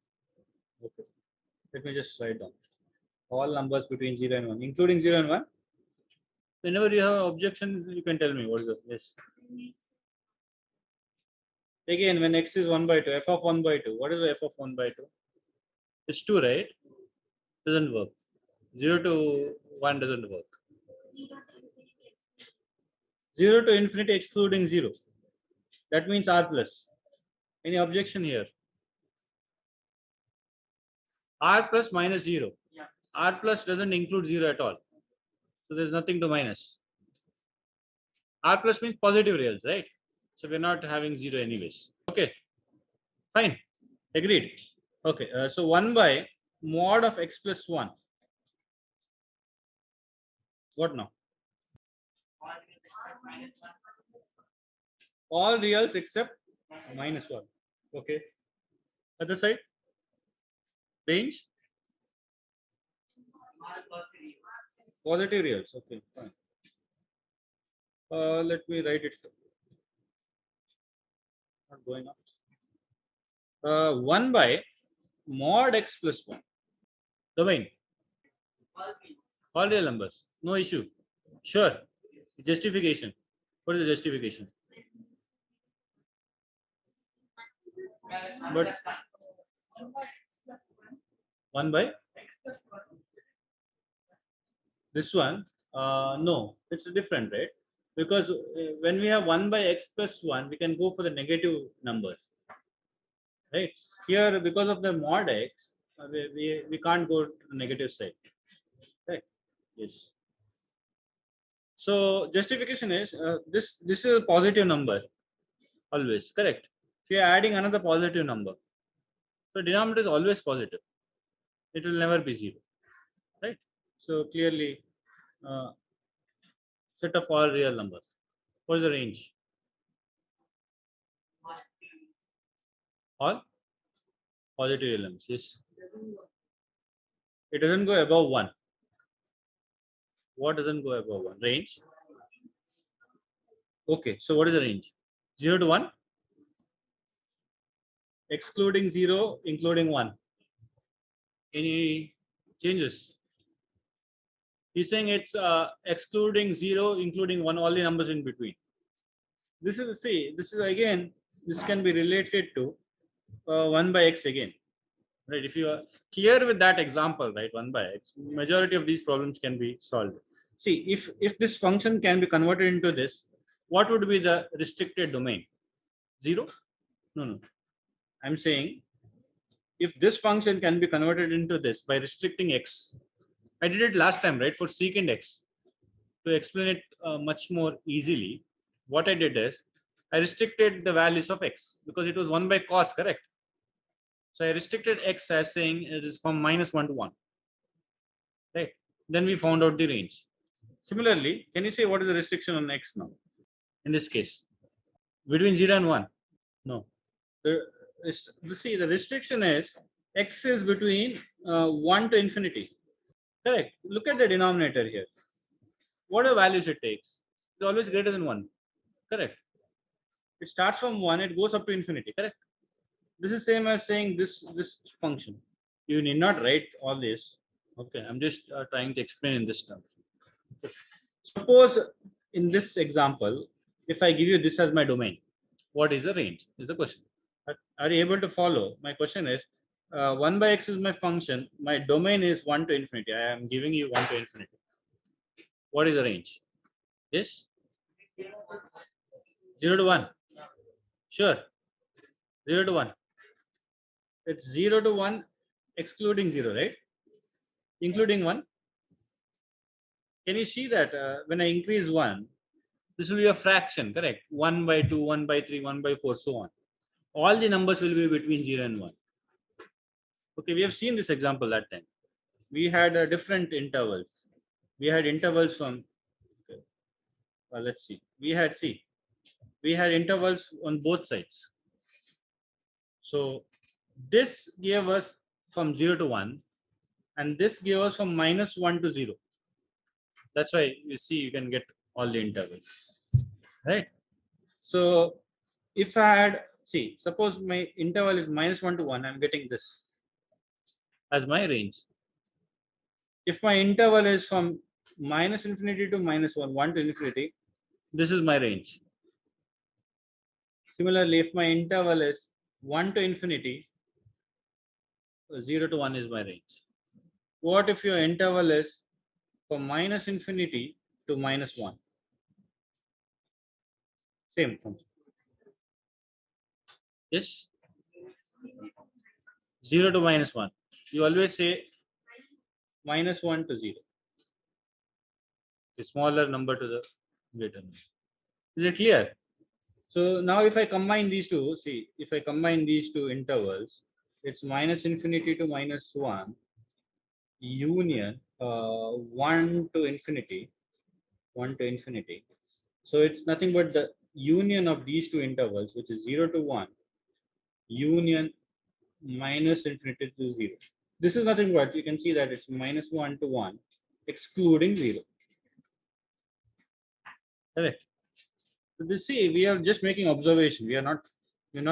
Okay. Let me just write down. All numbers between 0 and 1, including 0 and 1. Whenever you have objection, you can tell me what is the yes. Again, when x is 1 by 2, f of 1 by 2, what is the f of 1 by 2? It's 2, right? Doesn't work. 0 to 1 doesn't work. 0 to infinity excluding 0. That means r plus. Any objection here? R plus minus 0. Yeah. R plus doesn't include 0 at all. So there's nothing to minus. R plus means positive reals, right? So we're not having 0 anyways. Okay. Fine. Agreed. Okay. So 1 by mod of x plus 1. What now? All reals except All reals except -1. minus 1. Okay. Other side? Range? All positive reals. Positive reals. Okay. Fine. Let me write it. Not going up. 1 by mod x plus 1. Domain. All reals. All real numbers. No issue. Sure. Justification. What is the justification? But 1 by this one. No, it's different, right? Because when we have 1 by x plus 1, we can go for the negative numbers. Right? Here, because of the mod x, we can't go to the negative side. Right? Yes. So justification is this is a positive number always, correct? So you're adding another positive number. So denominator is always positive. It will never be 0. Right? So clearly set of all real numbers. What is the range? All positive real numbers. Yes. It doesn't go above 1. What doesn't go above 1? Range. Okay. So what is the range? 0 to 1? Excluding 0, including 1. Any changes? He's saying it's excluding 0, including 1, all the numbers in between. This is, see, this is again, this can be related to 1 by x again. Right? If you are clear with that example, right, 1 by x, majority of these problems can be solved. See, if this function can be converted into this, what would be the restricted domain? 0? No. I'm saying if this function can be converted into this by restricting x, I did it last time, right, for secant x. To explain it much more easily, what I did is I restricted the values of x because it was 1 by cos, correct? So I restricted x as saying it is from -1 to 1. Right? Then we found out the range. Similarly, can you say what is the restriction on x now? In this case, between 0 and 1? No. See, the restriction is x is between 1 to infinity. Correct. Look at the denominator here. Whatever values it takes, it's always greater than 1. Correct. It starts from 1, it goes up to infinity. Correct. This is same as saying this function. You need not write all this. Okay, I'm just trying to explain in this term. Okay. Suppose in this example, if I give you this as my domain, what is the range? Is the question. Are you able to follow? My question is 1 by x is my function. My domain is 1 to infinity. I am giving you 1 to infinity. What is the range? Yes? 0 to 1. Sure. 0 to 1. It's 0 to 1 excluding 0, right? Including 1. Can you see that when I increase 1, this will be a fraction, correct? 1 by 2, 1 by 3, 1 by 4, so on. All the numbers will be between 0 and 1. Okay, we have seen this example that time. We had different intervals. We had intervals from, okay, let's see. We had intervals on both sides. So this gave us from 0 to 1, and this gave us from -1 to 0. That's why you see you can get all the intervals, right? So if I had, see, suppose my interval is -1 to 1, I'm getting this as my range. If my interval is from -infinity to -1, 1 to infinity, this is my range. Similarly, if my interval is 1 to infinity, 0 to 1 is my range. What if your interval is from -infinity to -1? Same function. Yes? 0 to -1. You always say -1 to 0. A smaller number to the greater number. Is it clear? So now if I combine these two, see, if I combine these two intervals, it's -infinity to -1 union 1 to infinity, 1 to infinity. So it's nothing but the union of these two intervals, which is 0 to 1, union -infinity to 0. This is nothing but, you can see that it's -1 to 1, excluding 0. Correct. So this, see, we are just making observation. We're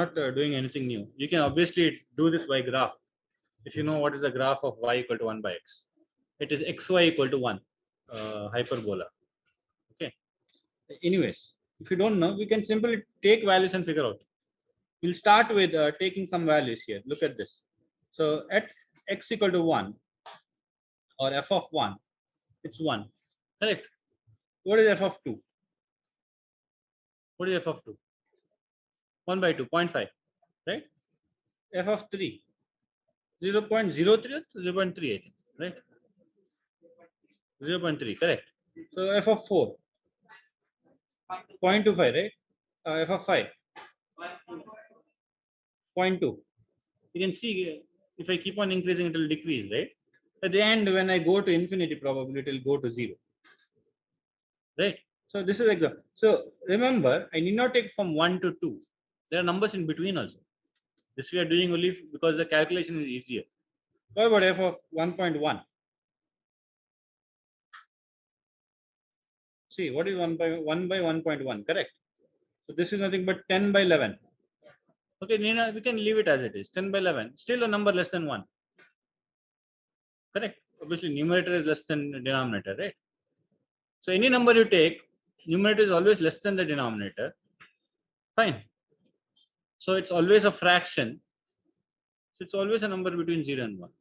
not doing anything new. You can obviously do this by graph. If you know what is the graph of y equal to 1 by x, it is xy equal to 1, hyperbola. Okay. Anyways, if you don't know, we can simply take values and figure out. We'll start with taking some values here. Look at this. So at x equal to 1 or f of 1, it's 1. Correct. What is f of 2? What is f of 2? 1 by 2, 0.5. Right? F of 3, 0.03 or 0.3, I think. Right? 0.3, correct. So f of 4, 0.25, right? F of 5, 0.2. You can see if I keep on increasing, it will decrease, right? At the end, when I go to infinity, probably it will go to 0. Right? So this is example. So remember, I need not take from 1 to 2. There are numbers in between also. This we are doing only because the calculation is easier. What about f of 1.1? See, what is 1 by 1.1? Correct. So this is nothing but 10 by 11. Okay, Nina, we can leave it as it is. 10 by 11. Still a number less than 1. Correct. Obviously, numerator is less than the denominator, right? So any number you take, numerator is always less than the denominator. Fine. So it's always a fraction. So it's always a number between 0 and 1.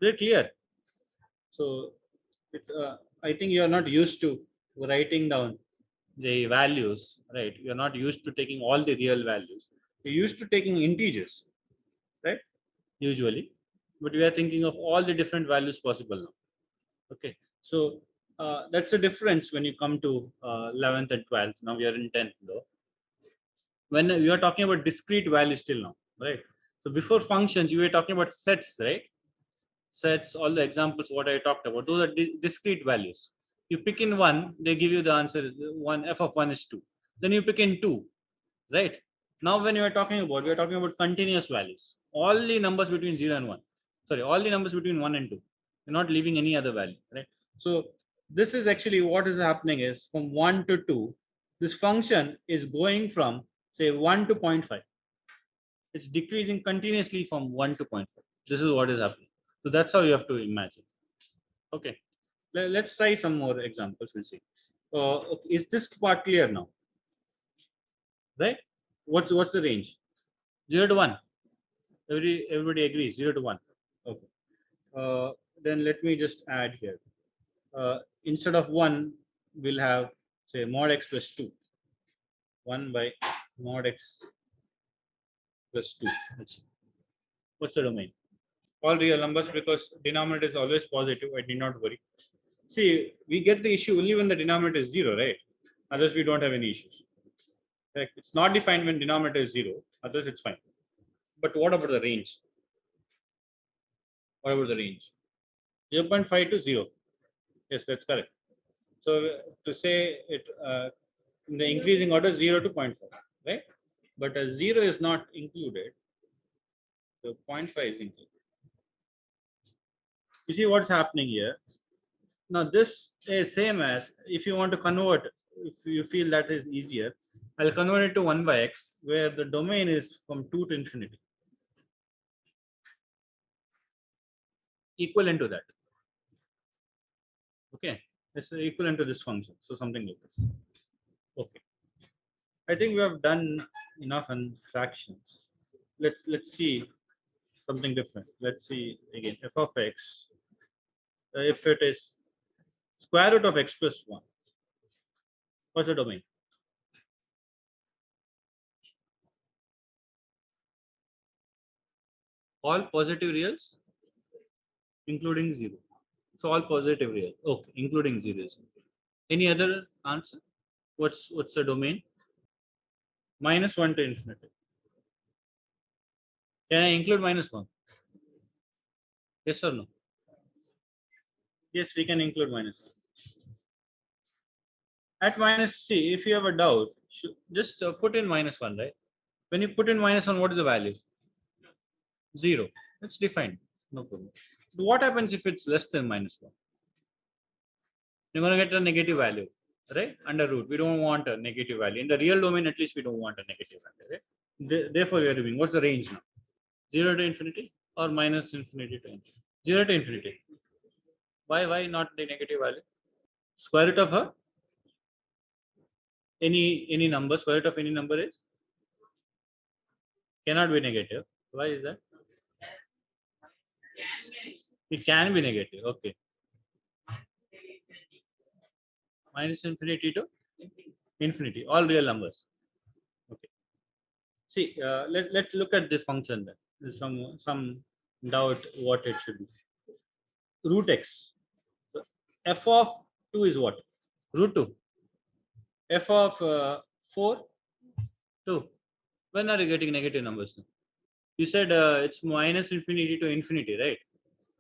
Very clear. So I think you are not used to writing down the values, right? You are not used to taking all the real values. You're used to taking integers, right? Usually, but we are thinking of all the different values possible now. Okay, so that's the difference when you come to 11th and 12th. Now we are in 10th though. When we are talking about discrete values till now, right? So before functions, you were talking about sets, right? Sets, all the examples what I talked about, those are discrete values. You pick in one, they give you the answer. One f of 1 is 2. Then you pick in 2, right? Now when we are talking about continuous values. All the numbers between 0 and 1. Sorry, all the numbers between 1 and 2. You're not leaving any other value, right? So this is actually what is happening is from 1 to 2, this function is going from say 1 to 0.5. It's decreasing continuously from 1 to 0.5. This is what is happening. So that's how you have to imagine. Okay, let's try some more examples. We'll see. Okay. Is this part clear now? Right? What's the range? 0 to 1. Everybody agrees. 0 to 1. Okay. Then let me just add here. Instead of 1, we'll have say mod x plus 2, 1 by mod x plus 2. Let's see. What's the domain? All real numbers, because denominator is always positive. I need not worry. See, we get the issue only when the denominator is 0, right? Otherwise, we don't have any issues. Correct. It's not defined when denominator is 0. Otherwise, it's fine. But what about the range? What about the range? 0.5 to 0. Yes, that's correct. So to say it in the increasing order 0 to 0.5, right? But a 0 is not included. So 0.5 is included. You see what's happening here? Now this is same as if you want to convert, if you feel that is easier, I'll convert it to 1 by x, where the domain is from 2 to infinity. Equivalent to that. Okay, it's equivalent to this function. So something like this. Okay. I think we have done enough on fractions. Let's see something different. Let's see again f of x. If it is square root of x plus 1, what's the domain? All positive reals, including 0. So all positive real. Okay, including 0. Any other answer? What's the domain? Minus 1 to infinity. Can I include minus 1? Yes or no? Yes, we can include minus 1. At minus, see, if you have a doubt, just put in minus 1, right? When you put in minus 1, what is the value? 0. It's defined. No problem. So what happens if it's less than minus 1? You're going to get a negative value, right? Under root. We don't want a negative value. In the real domain, at least we don't want a negative value, right? Therefore, we are doing, what's the range now? 0 to infinity or minus infinity to infinity? 0 to infinity. Why not the negative value? Square root of a any number, square root of any number is cannot be negative. Why is that? It can be negative. Okay. Minus infinity to infinity. All real numbers. Okay. See, let's look at this function then. There's some doubt what it should be. Root x. So f of 2 is what? Root 2. F of 4, 2. When are you getting negative numbers now? You said it's minus infinity to infinity, right?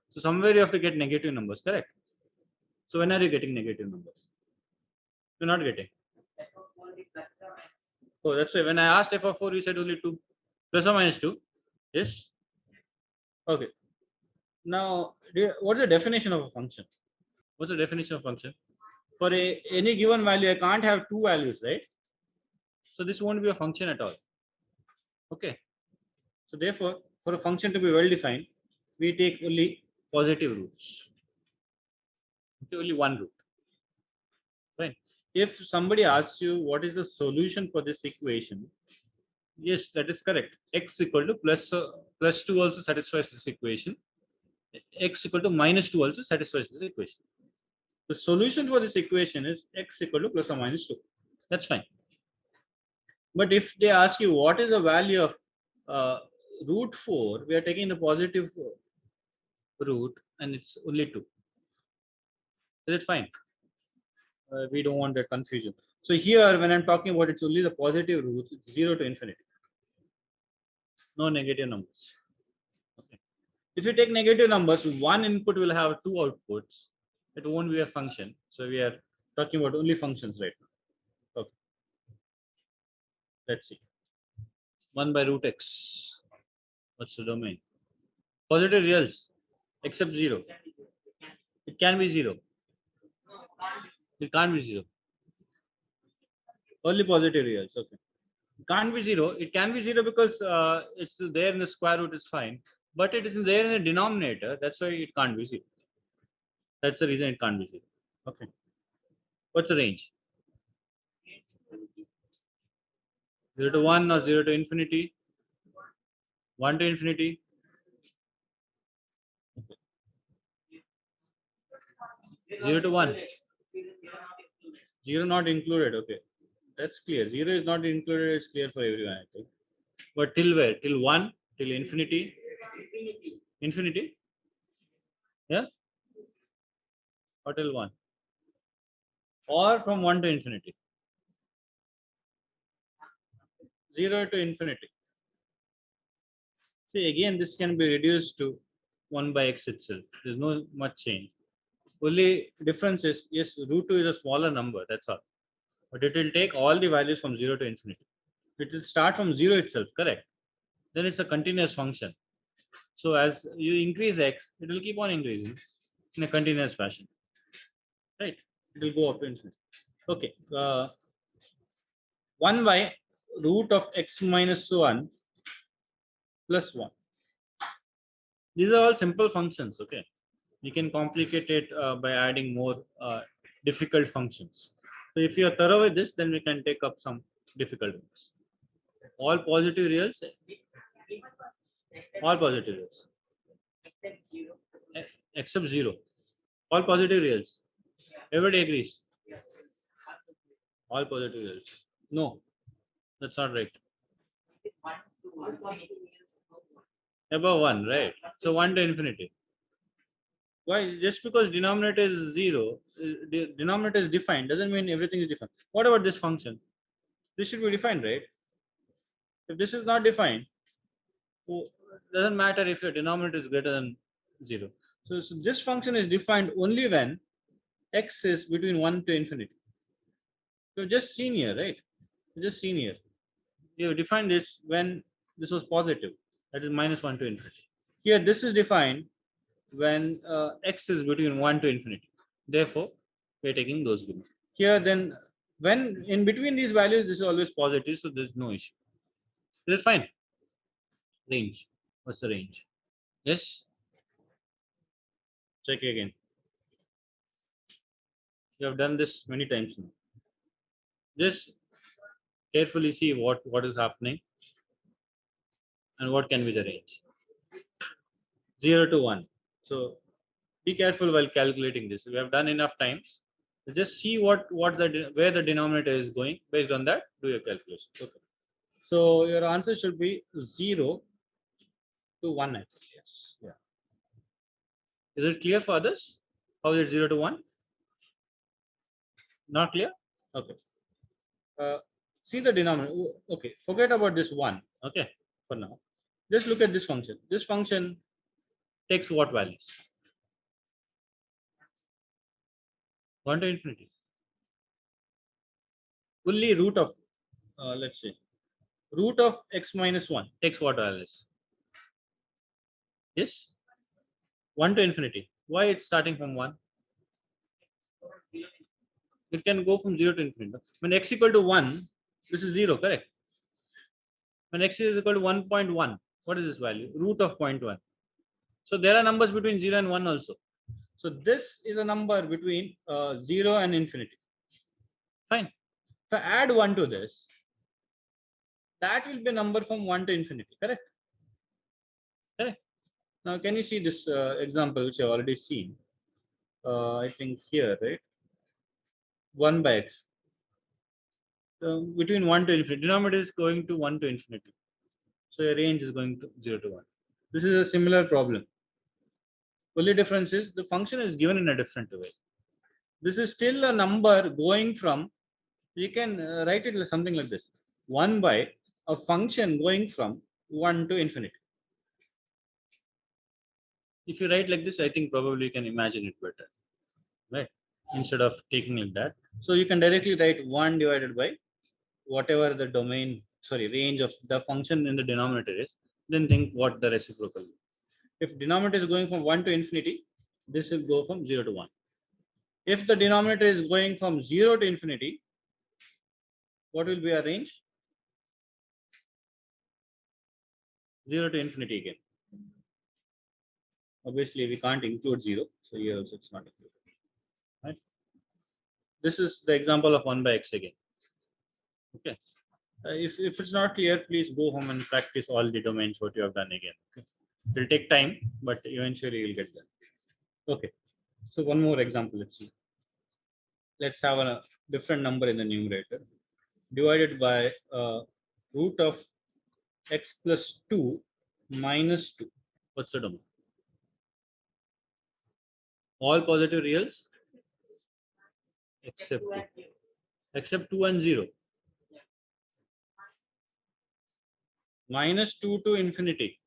So somewhere you have to get negative numbers, correct? So when are you getting negative numbers? You're not getting. Oh, that's why when I asked f of 4, you said only 2. Plus or minus 2? Yes? Okay. Now, what's the definition of a function? What's the definition of function? For any given value, I can't have two values, right? So this won't be a function at all. Okay. So therefore, for a function to be well defined, we take only positive roots. Okay, only one root. Fine. If somebody asks you what is the solution for this equation, yes, that is correct. X equal to plus 2 also satisfies this equation. X equal to minus 2 also satisfies this equation. The solution for this equation is x equal to plus or minus 2. That's fine. But if they ask you what is the value of root 4, we are taking the positive root and it's only 2. Is it fine? We don't want that confusion. So here, when I'm talking about it's only the positive root, it's 0 to infinity. No negative numbers. Okay. If you take negative numbers, one input will have two outputs. It won't be a function. So we are talking about only functions right now. Okay. Let's see. 1 by root x. What's the domain? Positive reals, except 0. It can be 0. It can't be 0. Only positive reals. Okay. It can't be 0. It can be 0 because it's there in the square root is fine. But it is there in the denominator. That's why it can't be 0. That's the reason it can't be 0. Okay. What's the range? 0 to 1 or 0 to infinity? 1 to infinity? 0 to 1. 0 not included. Okay, that's clear. 0 is not included. It's clear for everyone, I think. But till where? Till 1? Till infinity? Infinity. Infinity? Yeah? Or till 1? Or from 1 to infinity? 0 to infinity. See, again, this can be reduced to 1 by x itself. There's no much change. Only difference is, yes, root 2 is a smaller number, that's all. But it will take all the values from 0 to infinity. It will start from 0 itself, correct? Then it's a continuous function. So as you increase x, it will keep on increasing in a continuous fashion. Right? It will go up to infinity. Okay. 1 by root of x minus 1 plus 1. These are all simple functions, okay? You can complicate it by adding more difficult functions. So if you are thorough with this, then we can take up some difficult ones. All positive reals, all positive reals, Except 0. except 0. All positive reals. Everybody agrees. Yes. All positive reals. No, that's not right. It's 1 to infinity. Above 1, right? So 1 to infinity. Why? Just because denominator is 0, the denominator is defined, doesn't mean everything is defined. What about this function? This should be defined, right? If this is not defined, doesn't matter if your denominator is greater than 0. So this function is defined only when x is between 1 to infinity. So just seen here, right? Just seen here. You have defined this when this was positive, that is minus 1 to infinity. Here, this is defined when x is between 1 to infinity. Therefore, we are taking those limits. Here, then, when in between these values, this is always positive, so there is no issue. Is it fine? Range. What's the range? Yes? Check again. You have done this many times now. Just carefully see what is happening and what can be the range. 0 to 1. So be careful while calculating this. We have done enough times. Just see where the denominator is going. Based on that, do your calculation. Okay. So your answer should be 0 to 1. I think. Yes. Yeah. Is it clear for others? How is it 0 to 1? Not clear? Okay. See the denominator. Okay. Forget about this 1. Okay. For now. Just look at this function. This function takes what values? 1 to infinity. Only root of, let's say, root of x minus 1 takes what values? Yes? 1 to infinity. Why it's starting from 1? It can go from 0 to infinity. When x equal to 1, this is 0, correct? When x is equal to 1.1, what is this value? Root of 0.1. So there are numbers between 0 and 1 also. So this is a number between 0 and infinity. Fine. If I add 1 to this, that will be a number from 1 to infinity, correct? Correct. Now, can you see this example which I've already seen? I think here, right? 1 by x. Between 1 to infinity. Denominator is going to 1 to infinity. So your range is going to 0 to 1. This is a similar problem. Only difference is the function is given in a different way. This is still a number going from, you can write it something like this. 1 by a function going from 1 to infinity. If you write like this, I think probably you can imagine it better, right? Instead of taking like that. So you can directly write 1 divided by whatever the range of the function in the denominator is, then think what the reciprocal is. If denominator is going from 1 to infinity, this will go from 0 to 1. If the denominator is going from 0 to infinity, what will be our range? 0 to infinity again. Obviously, we can't include 0, so here also it's not included. Right? This is the example of 1 by x again. Okay. If it's not clear, please go home and practice all the domains what you have done again. Okay. It will take time, but eventually you'll get there. Okay. So one more example, let's see. let's have a different number in the numerator divided by root of x plus 2 minus 2. What's the number? All positive reals except 2. Except 2 and 0. Minus 2 to infinity.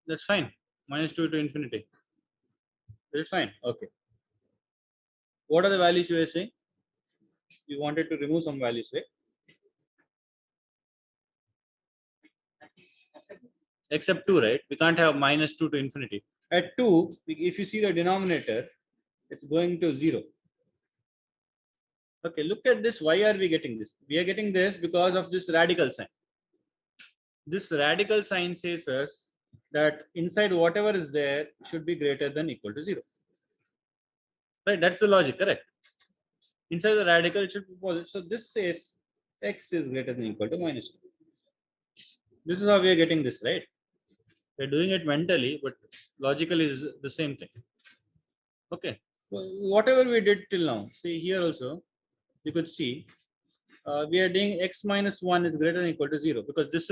That's fine. Minus 2 to infinity. That's fine. Okay. What are the values you were saying? You wanted to remove some values, right? Except 2, right? We can't have minus 2 to infinity. At 2, if you see the denominator, it's going to 0. Okay, look at this. Why are we getting this? We are getting this because of this radical sign. This radical sign says us that inside whatever is there should be greater than equal to 0. Right, that's the logic, correct? Inside the radical it should be positive. So this says x is greater than equal to minus 2. This is how we are getting this, right? We're doing it mentally, but logically is the same thing. Okay, whatever we did till now, see here also, you could see we are doing x minus 1 is greater than equal to 0 because this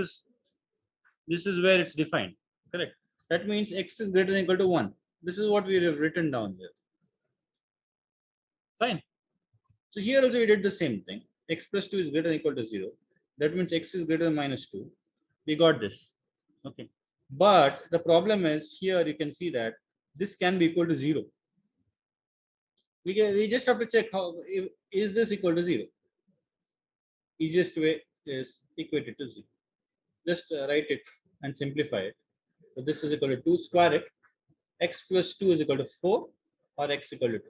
is where it's defined, correct? That means x is greater than equal to 1. This is what we have written down here. Fine. So here also we did the same thing. X plus 2 is greater than equal to 0. That means x is greater than minus 2. We got this. Okay. But the problem is here you can see that this can be equal to 0. We just have to check how is this equal to 0. Easiest way is equate it to 0. Just write it and simplify it. So this is equal to 2, square it. X plus 2 is equal to 4 or x equal to 2.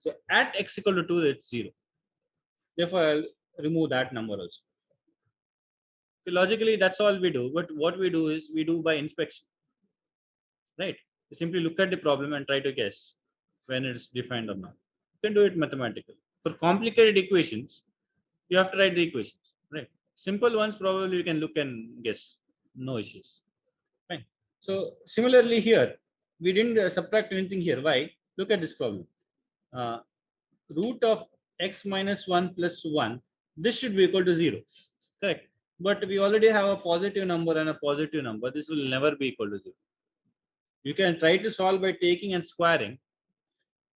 So at x equal to 2 it's 0. Therefore I'll remove that number also. So logically that's all we do, but what we do is we do by inspection, right? You simply look at the problem and try to guess when it's defined or not. You can do it mathematically. For complicated equations, you have to write the equations, right? Simple ones probably you can look and guess, no issues. Fine. So similarly here, we didn't subtract anything here. Why? Look at this problem. Root of x minus 1 plus 1, this should be equal to 0, correct? But we already have a positive number and a positive number. This will never be equal to 0. You can try to solve by taking and squaring,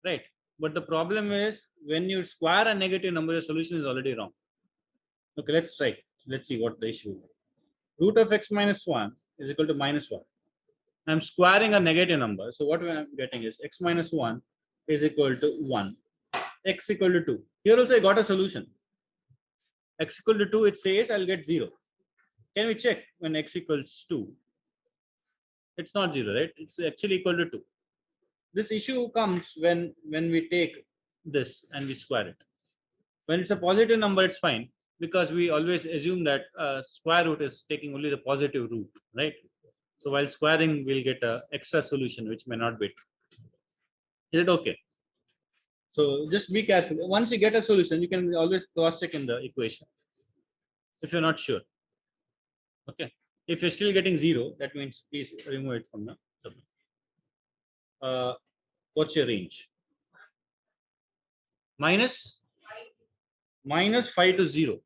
right? But the problem is when you square a negative number, the solution is already wrong. Okay, let's try. Let's see what the issue is. Root of x minus 1 is equal to minus 1. I'm squaring a negative number. So what I'm getting is x minus 1 is equal to 1. X equal to 2. Here also I got a solution. X equal to 2, it says I'll get 0. Can we check when x equals 2? It's not 0, right? It's actually equal to 2. This issue comes when we take this and we square it. When it's a positive number, it's fine because we always assume that square root is taking only the positive root, right? So while squaring, we'll get an extra solution which may not be true. Is it okay? So just be careful. Once you get a solution, you can always cross-check in the equation if you're not sure. Okay. If you're still getting 0, that means please remove it from the domain. What's your range? Minus 5 to 0.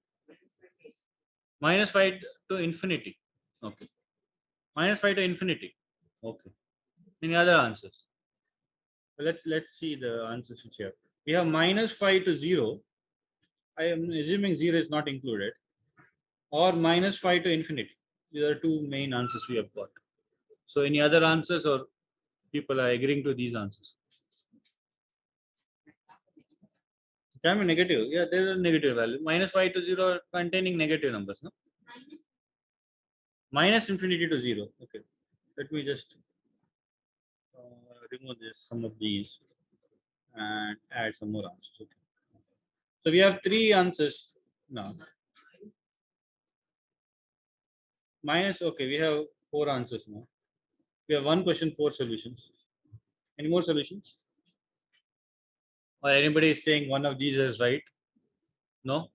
Minus 5 to infinity. Okay. Minus 5 to infinity. Okay. Any other answers? Let's see the answers which have. We have minus 5 to 0. I am assuming 0 is not included. Or minus 5 to infinity. These are two main answers we have got. So any other answers or people are agreeing to these answers? It can be negative. Yeah, there is a negative value. Minus 5 to 0 containing negative numbers. No? Minus infinity to 0. Okay. Let me just remove some of these and add some more answers. Okay. So we have 3 answers now. Minus, okay, we have 4 answers now. We have 1 question, 4 solutions. Any more solutions? Or anybody is saying one of these is right? No?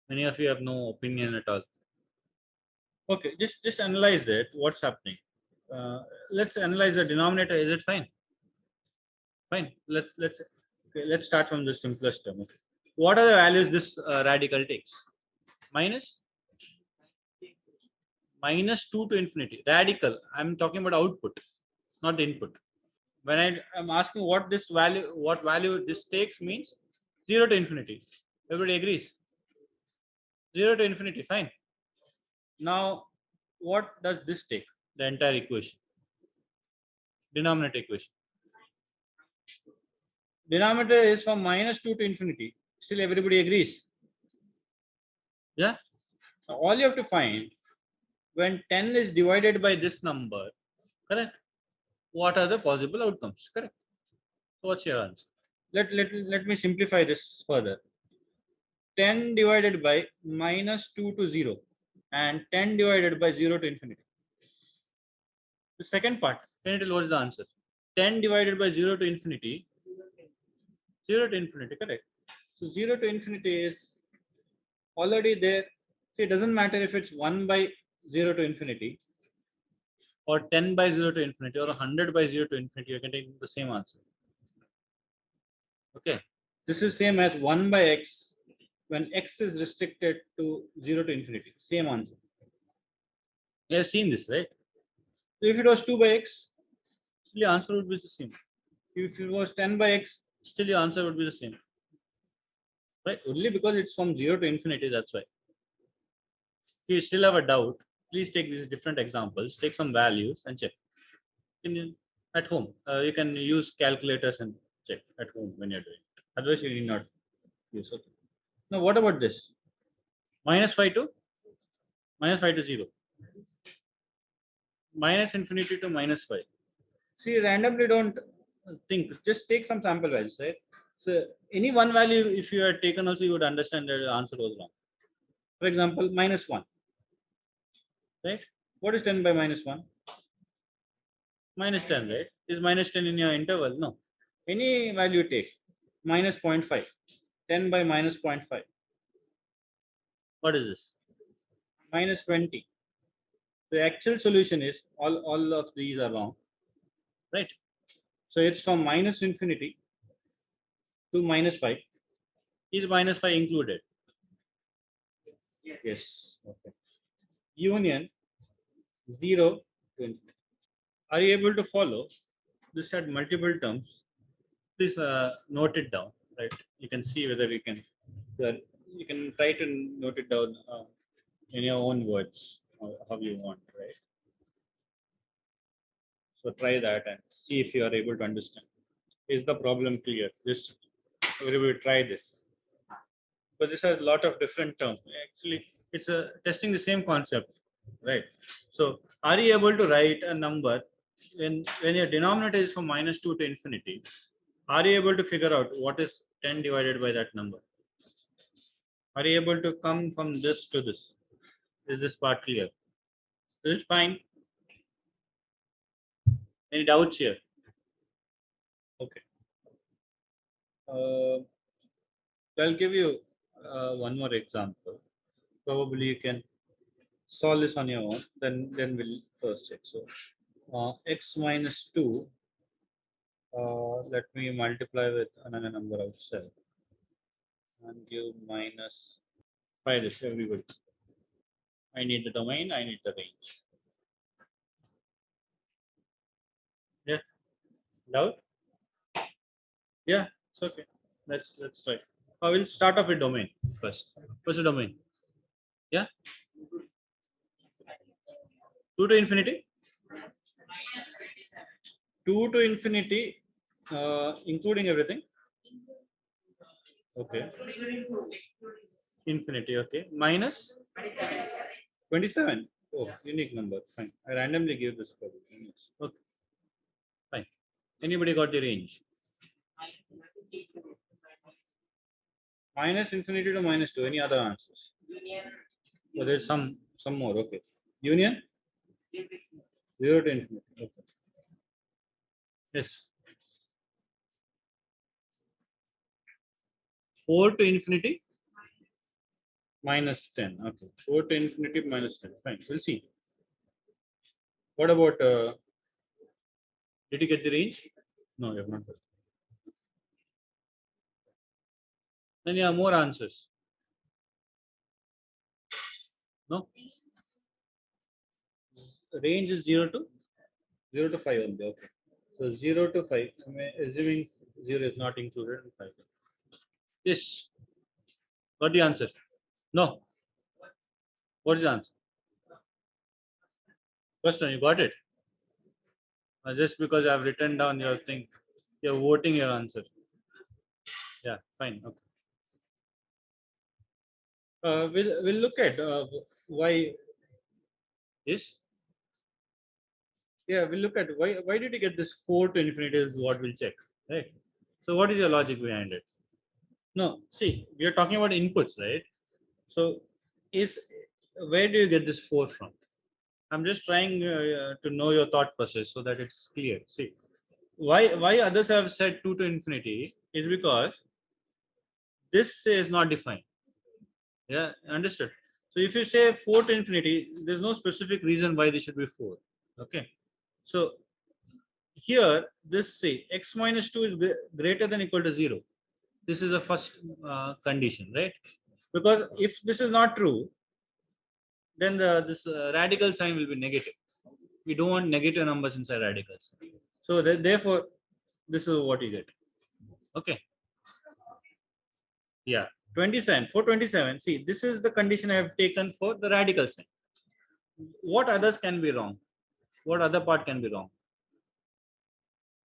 Many of you have no opinion at all. Okay, just analyze that. What's happening? Let's analyze the denominator. Is it fine? Fine. Let's start from the simplest term. Okay. What are the values this radical takes? Minus 2 to infinity. Radical. I'm talking about output, not input. When I'm asking what value this takes means 0 to infinity. Everybody agrees. 0 to infinity. Fine. Now, what does this take? The entire equation. Denominator equation. Denominator is from minus 2 to infinity. Still everybody agrees. Yeah. Now, all you have to find when 10 is divided by this number, correct? What are the possible outcomes? Correct. So what's your answer? Let me simplify this further. 10 divided by minus 2 to 0 and 10 divided by 0 to infinity. The second part, can you tell what is the answer? 10 divided by 0 to infinity. 0 to infinity, correct. So 0 to infinity is already there. See, it doesn't matter if it's 1 by 0 to infinity or 10 by 0 to infinity or 100 by 0 to infinity, you can take the same answer. Okay. This is same as 1 by x when x is restricted to 0 to infinity. Same answer. You have seen this, right? So if it was 2 by x, still the answer would be the same. If it was 10 by x, still the answer would be the same. Right? Only because it's from 0 to infinity, that's why. If you still have a doubt, please take these different examples, take some values and check. At home, you can use calculators and check at home when you're doing it. Otherwise, you need not use it. Now, what about this? Minus 5 to 0. Minus infinity to minus 5. See, randomly don't think. Just take some sample values, right? So, any one value, if you had taken also, you would understand that the answer was wrong. For example, minus 1. Right? What is 10 by minus 1? Minus 10, right? Is minus 10 in your interval? No. Any value you take. Minus 0.5. 10 by minus 0.5. What is this? Minus 20. The actual solution is all of these are wrong. Right? So it's from minus infinity to minus 5. Is minus 5 included? Yes. Okay. Union 0 to infinity. Are you able to follow? This had multiple terms. Please note it down. Right? You can see whether you can. You can try to note it down in your own words, how you want. Right? So try that and see if you are able to understand. Is the problem clear? Just everybody try this. But this has a lot of different terms. Actually, it's testing the same concept, right? So, are you able to write a number when your denominator is from minus 2 to infinity? Are you able to figure out what is 10 divided by that number? Are you able to come from this to this? Is this part clear? Is it fine? Any doubts here? Okay. I'll give you one more example. Probably you can solve this on your own. Then we'll first check. So x minus 2. Let me multiply with another number outside and give minus. Try this, everybody. I need the domain. I need the range. Yeah. Doubt? Yeah, it's okay. Let's try. I will start off with domain first. What's the domain? Yeah. 2 to infinity. 2 to infinity, including everything. Okay. Infinity. Okay. Minus 27. Oh, unique number. Fine. I randomly give this for you. Okay. Fine. Anybody got the range? Minus infinity to minus 2. Any other answers? So there's some more. Okay. Union? 0 to infinity. Okay. Yes. 4 to infinity? Minus 10. Okay. 4 to infinity minus 10. Fine. We'll see. What about, did you get the range? No, you have not got. then you have more answers. No? Range is 0 to 5 only. Okay. So 0 to 5, assuming 0 is not included in 5. Yes. What the answer? No. What is the answer? First one, you got it? Just because I've written down your thing, you're voting your answer. Yeah, fine. Okay. We'll look at why. Yes. Yeah, we'll look at why did you get this 4 to infinity is what we'll check, right? So what is your logic behind it? No, see, we are talking about inputs, right? So is where do you get this 4 from? I'm just trying to know your thought process so that it's clear. See, why others have said 2 to infinity is because this is not defined. Yeah, understood. So if you say 4 to infinity, there's no specific reason why this should be 4. Okay. So here, this say x minus 2 is greater than equal to 0. This is the first condition, right? Because if this is not true, then this radical sign will be negative. We don't want negative numbers inside radicals. So therefore, this is what you get. Okay. Yeah. 27. For 27, see, this is the condition I have taken for the radical sign. What others can be wrong? What other part can be wrong?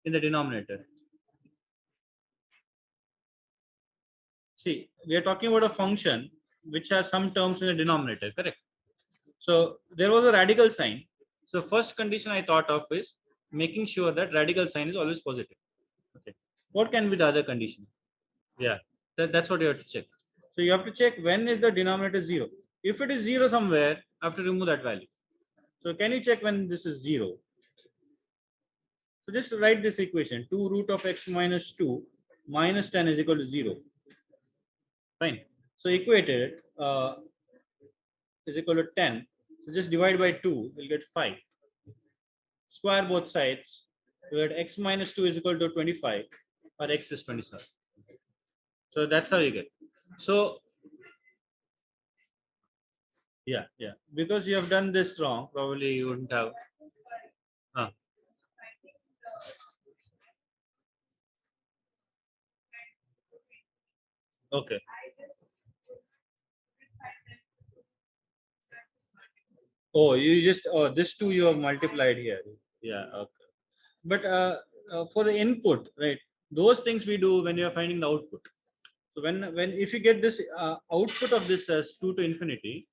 In the denominator. See, we are talking about a function which has some terms in the denominator, correct? So there was a radical sign. So first condition I thought of is making sure that radical sign is always positive. Okay. What can be the other condition? Yeah, that's what you have to check. So you have to check when is the denominator 0. If it is 0 somewhere, I have to remove that value. So can you check when this is 0? So just write this equation, 2 root of x minus 2 minus 10 is equal to 0. Fine. So equated is equal to 10. So just divide by 2, we'll get 5. Square both sides, we get x minus 2 is equal to 25 or x is 27. So that's how you get. So yeah, because you have done this wrong, probably you wouldn't have. Okay. Oh, you just this 2 you have multiplied here. Yeah. Okay. But for the input, right? Those things we do when you are finding the output. So when if you get this output of this as 2 to infinity,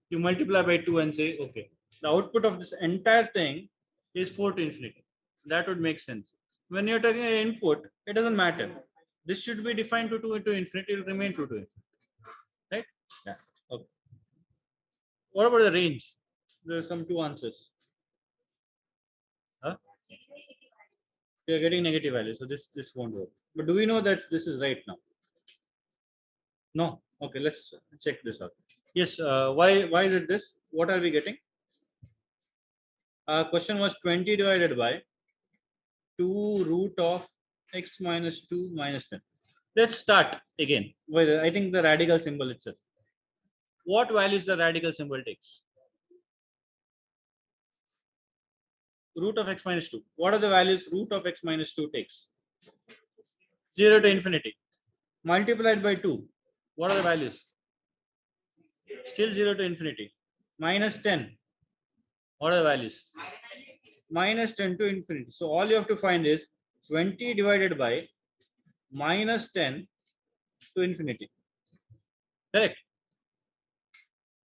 you multiply by 2 and say, okay, the output of this entire thing is 4 to infinity. That would make sense. When you're talking an input, it doesn't matter. This should be defined to 2 to infinity, it will remain 2 to infinity. Right? Yeah. Okay. What about the range? There are some 2 answers. Huh? You're getting negative value, so this won't work. But do we know that this is right now? No. Okay, let's check this out. Yes. Why is it this? What are we getting? Question was 20 divided by 2 root of x minus 2 minus 10. Let's start again with I think the radical symbol itself. What values the radical symbol takes? Root of x minus 2. What are the values root of x minus 2 takes? 0 to infinity. Multiplied by 2. What are the values? Still 0 to infinity. Minus 10. What are the values? Minus 10 to infinity. So all you have to find is 20 divided by minus 10 to infinity. Correct?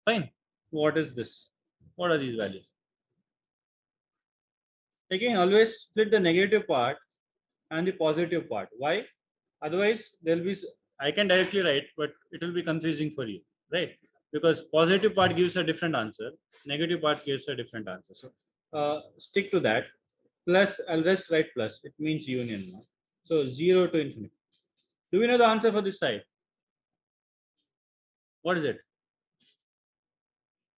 Fine. What is this? What are these values? Again, always split the negative part and the positive part. Why? Otherwise, there'll be, I can directly write, but it will be confusing for you, right? Because positive part gives a different answer, negative part gives a different answer. So stick to that. Plus, I'll just write plus. It means union now. So 0 to infinity. Do we know the answer for this side? What is it?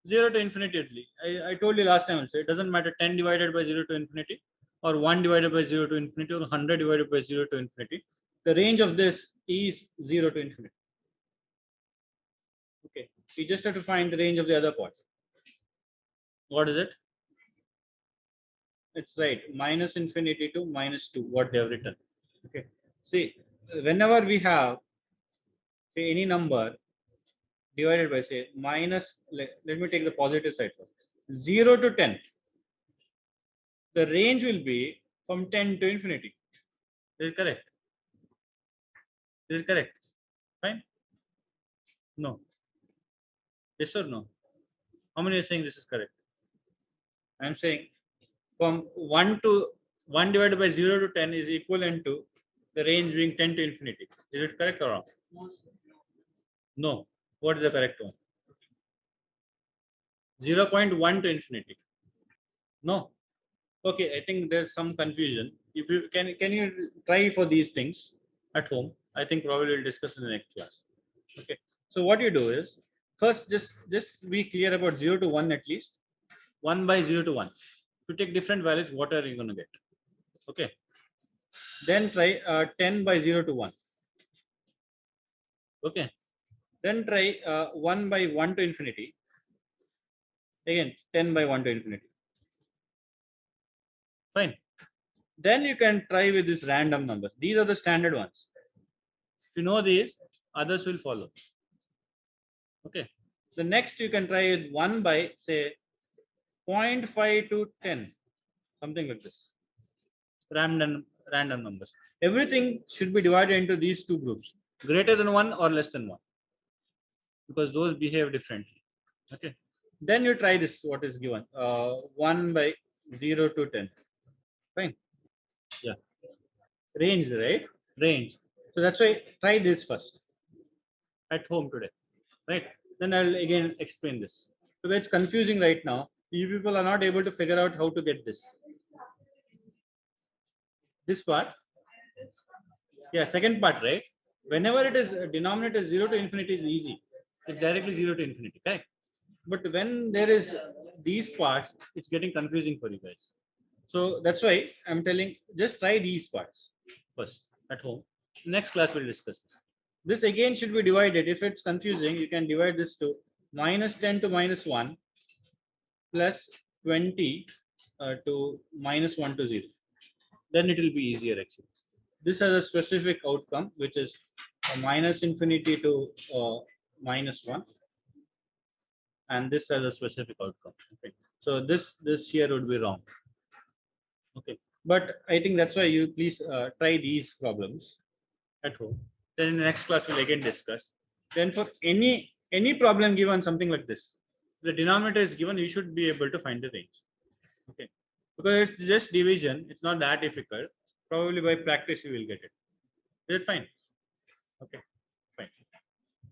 0 to infinity. I told you last time also, it doesn't matter 10 divided by 0 to infinity or 1 divided by 0 to infinity or 100 divided by 0 to infinity. The range of this is 0 to infinity. You just have to find the range of the other part. What is it? It's right, minus infinity to minus 2, what they have written. Okay. See, whenever we have, say, any number divided by, say, minus, let me take the positive side first. 0 to 10. The range will be from 10 to infinity. Is it correct? Is it correct? Fine? No. Yes or no? How many are saying this is correct? I am saying from 1 to 1 divided by 0 to 10 is equivalent to the range being 10 to infinity. Is it correct or wrong? No. What is the correct one? 0.1 to infinity. No. Okay, I think there's some confusion. If you can you try for these things at home? I think probably we'll discuss in the next class. Okay. So what you do is first just be clear about 0 to 1 at least. 1 by 0 to 1. If you take different values, what are you going to get? Okay. Then try 10 by 0 to 1. Okay. Then try 1 by 1 to infinity. Again, 10 by 1 to infinity. Fine. Then you can try with these random numbers. These are the standard ones. If you know these, others will follow. Okay. The next you can try with 1 by, say, 0.5 to 10. Something like this. Random numbers. Everything should be divided into these two groups. Greater than 1 or less than 1. Because those behave differently. Okay. Then you try this, what is given. 1 by 0 to 10. Fine. Yeah. Range, right? Range. So that's why try this first at home today. Right? Then I'll again explain this. Because it's confusing right now. You people are not able to figure out how to get this. This part. Yeah, second part, right? Whenever it is denominator 0 to infinity is easy. It's directly 0 to infinity, correct? But when there is these parts, it's getting confusing for you guys. So that's why I'm telling, just try these parts first at home. Next class we'll discuss this. This again should be divided. If it's confusing, you can divide this to minus 10 to minus 1 plus 20 to minus 1 to 0. Then it will be easier actually. This has a specific outcome, which is minus infinity to minus 1. And this has a specific outcome. Okay. So this here would be wrong. Okay. But I think that's why you please try these problems at home. Then in the next class, we'll again discuss. Then for any problem given something like this, the denominator is given, you should be able to find the range. Okay. Because it's just division, it's not that difficult. Probably by practice you will get it. Is it fine? Okay.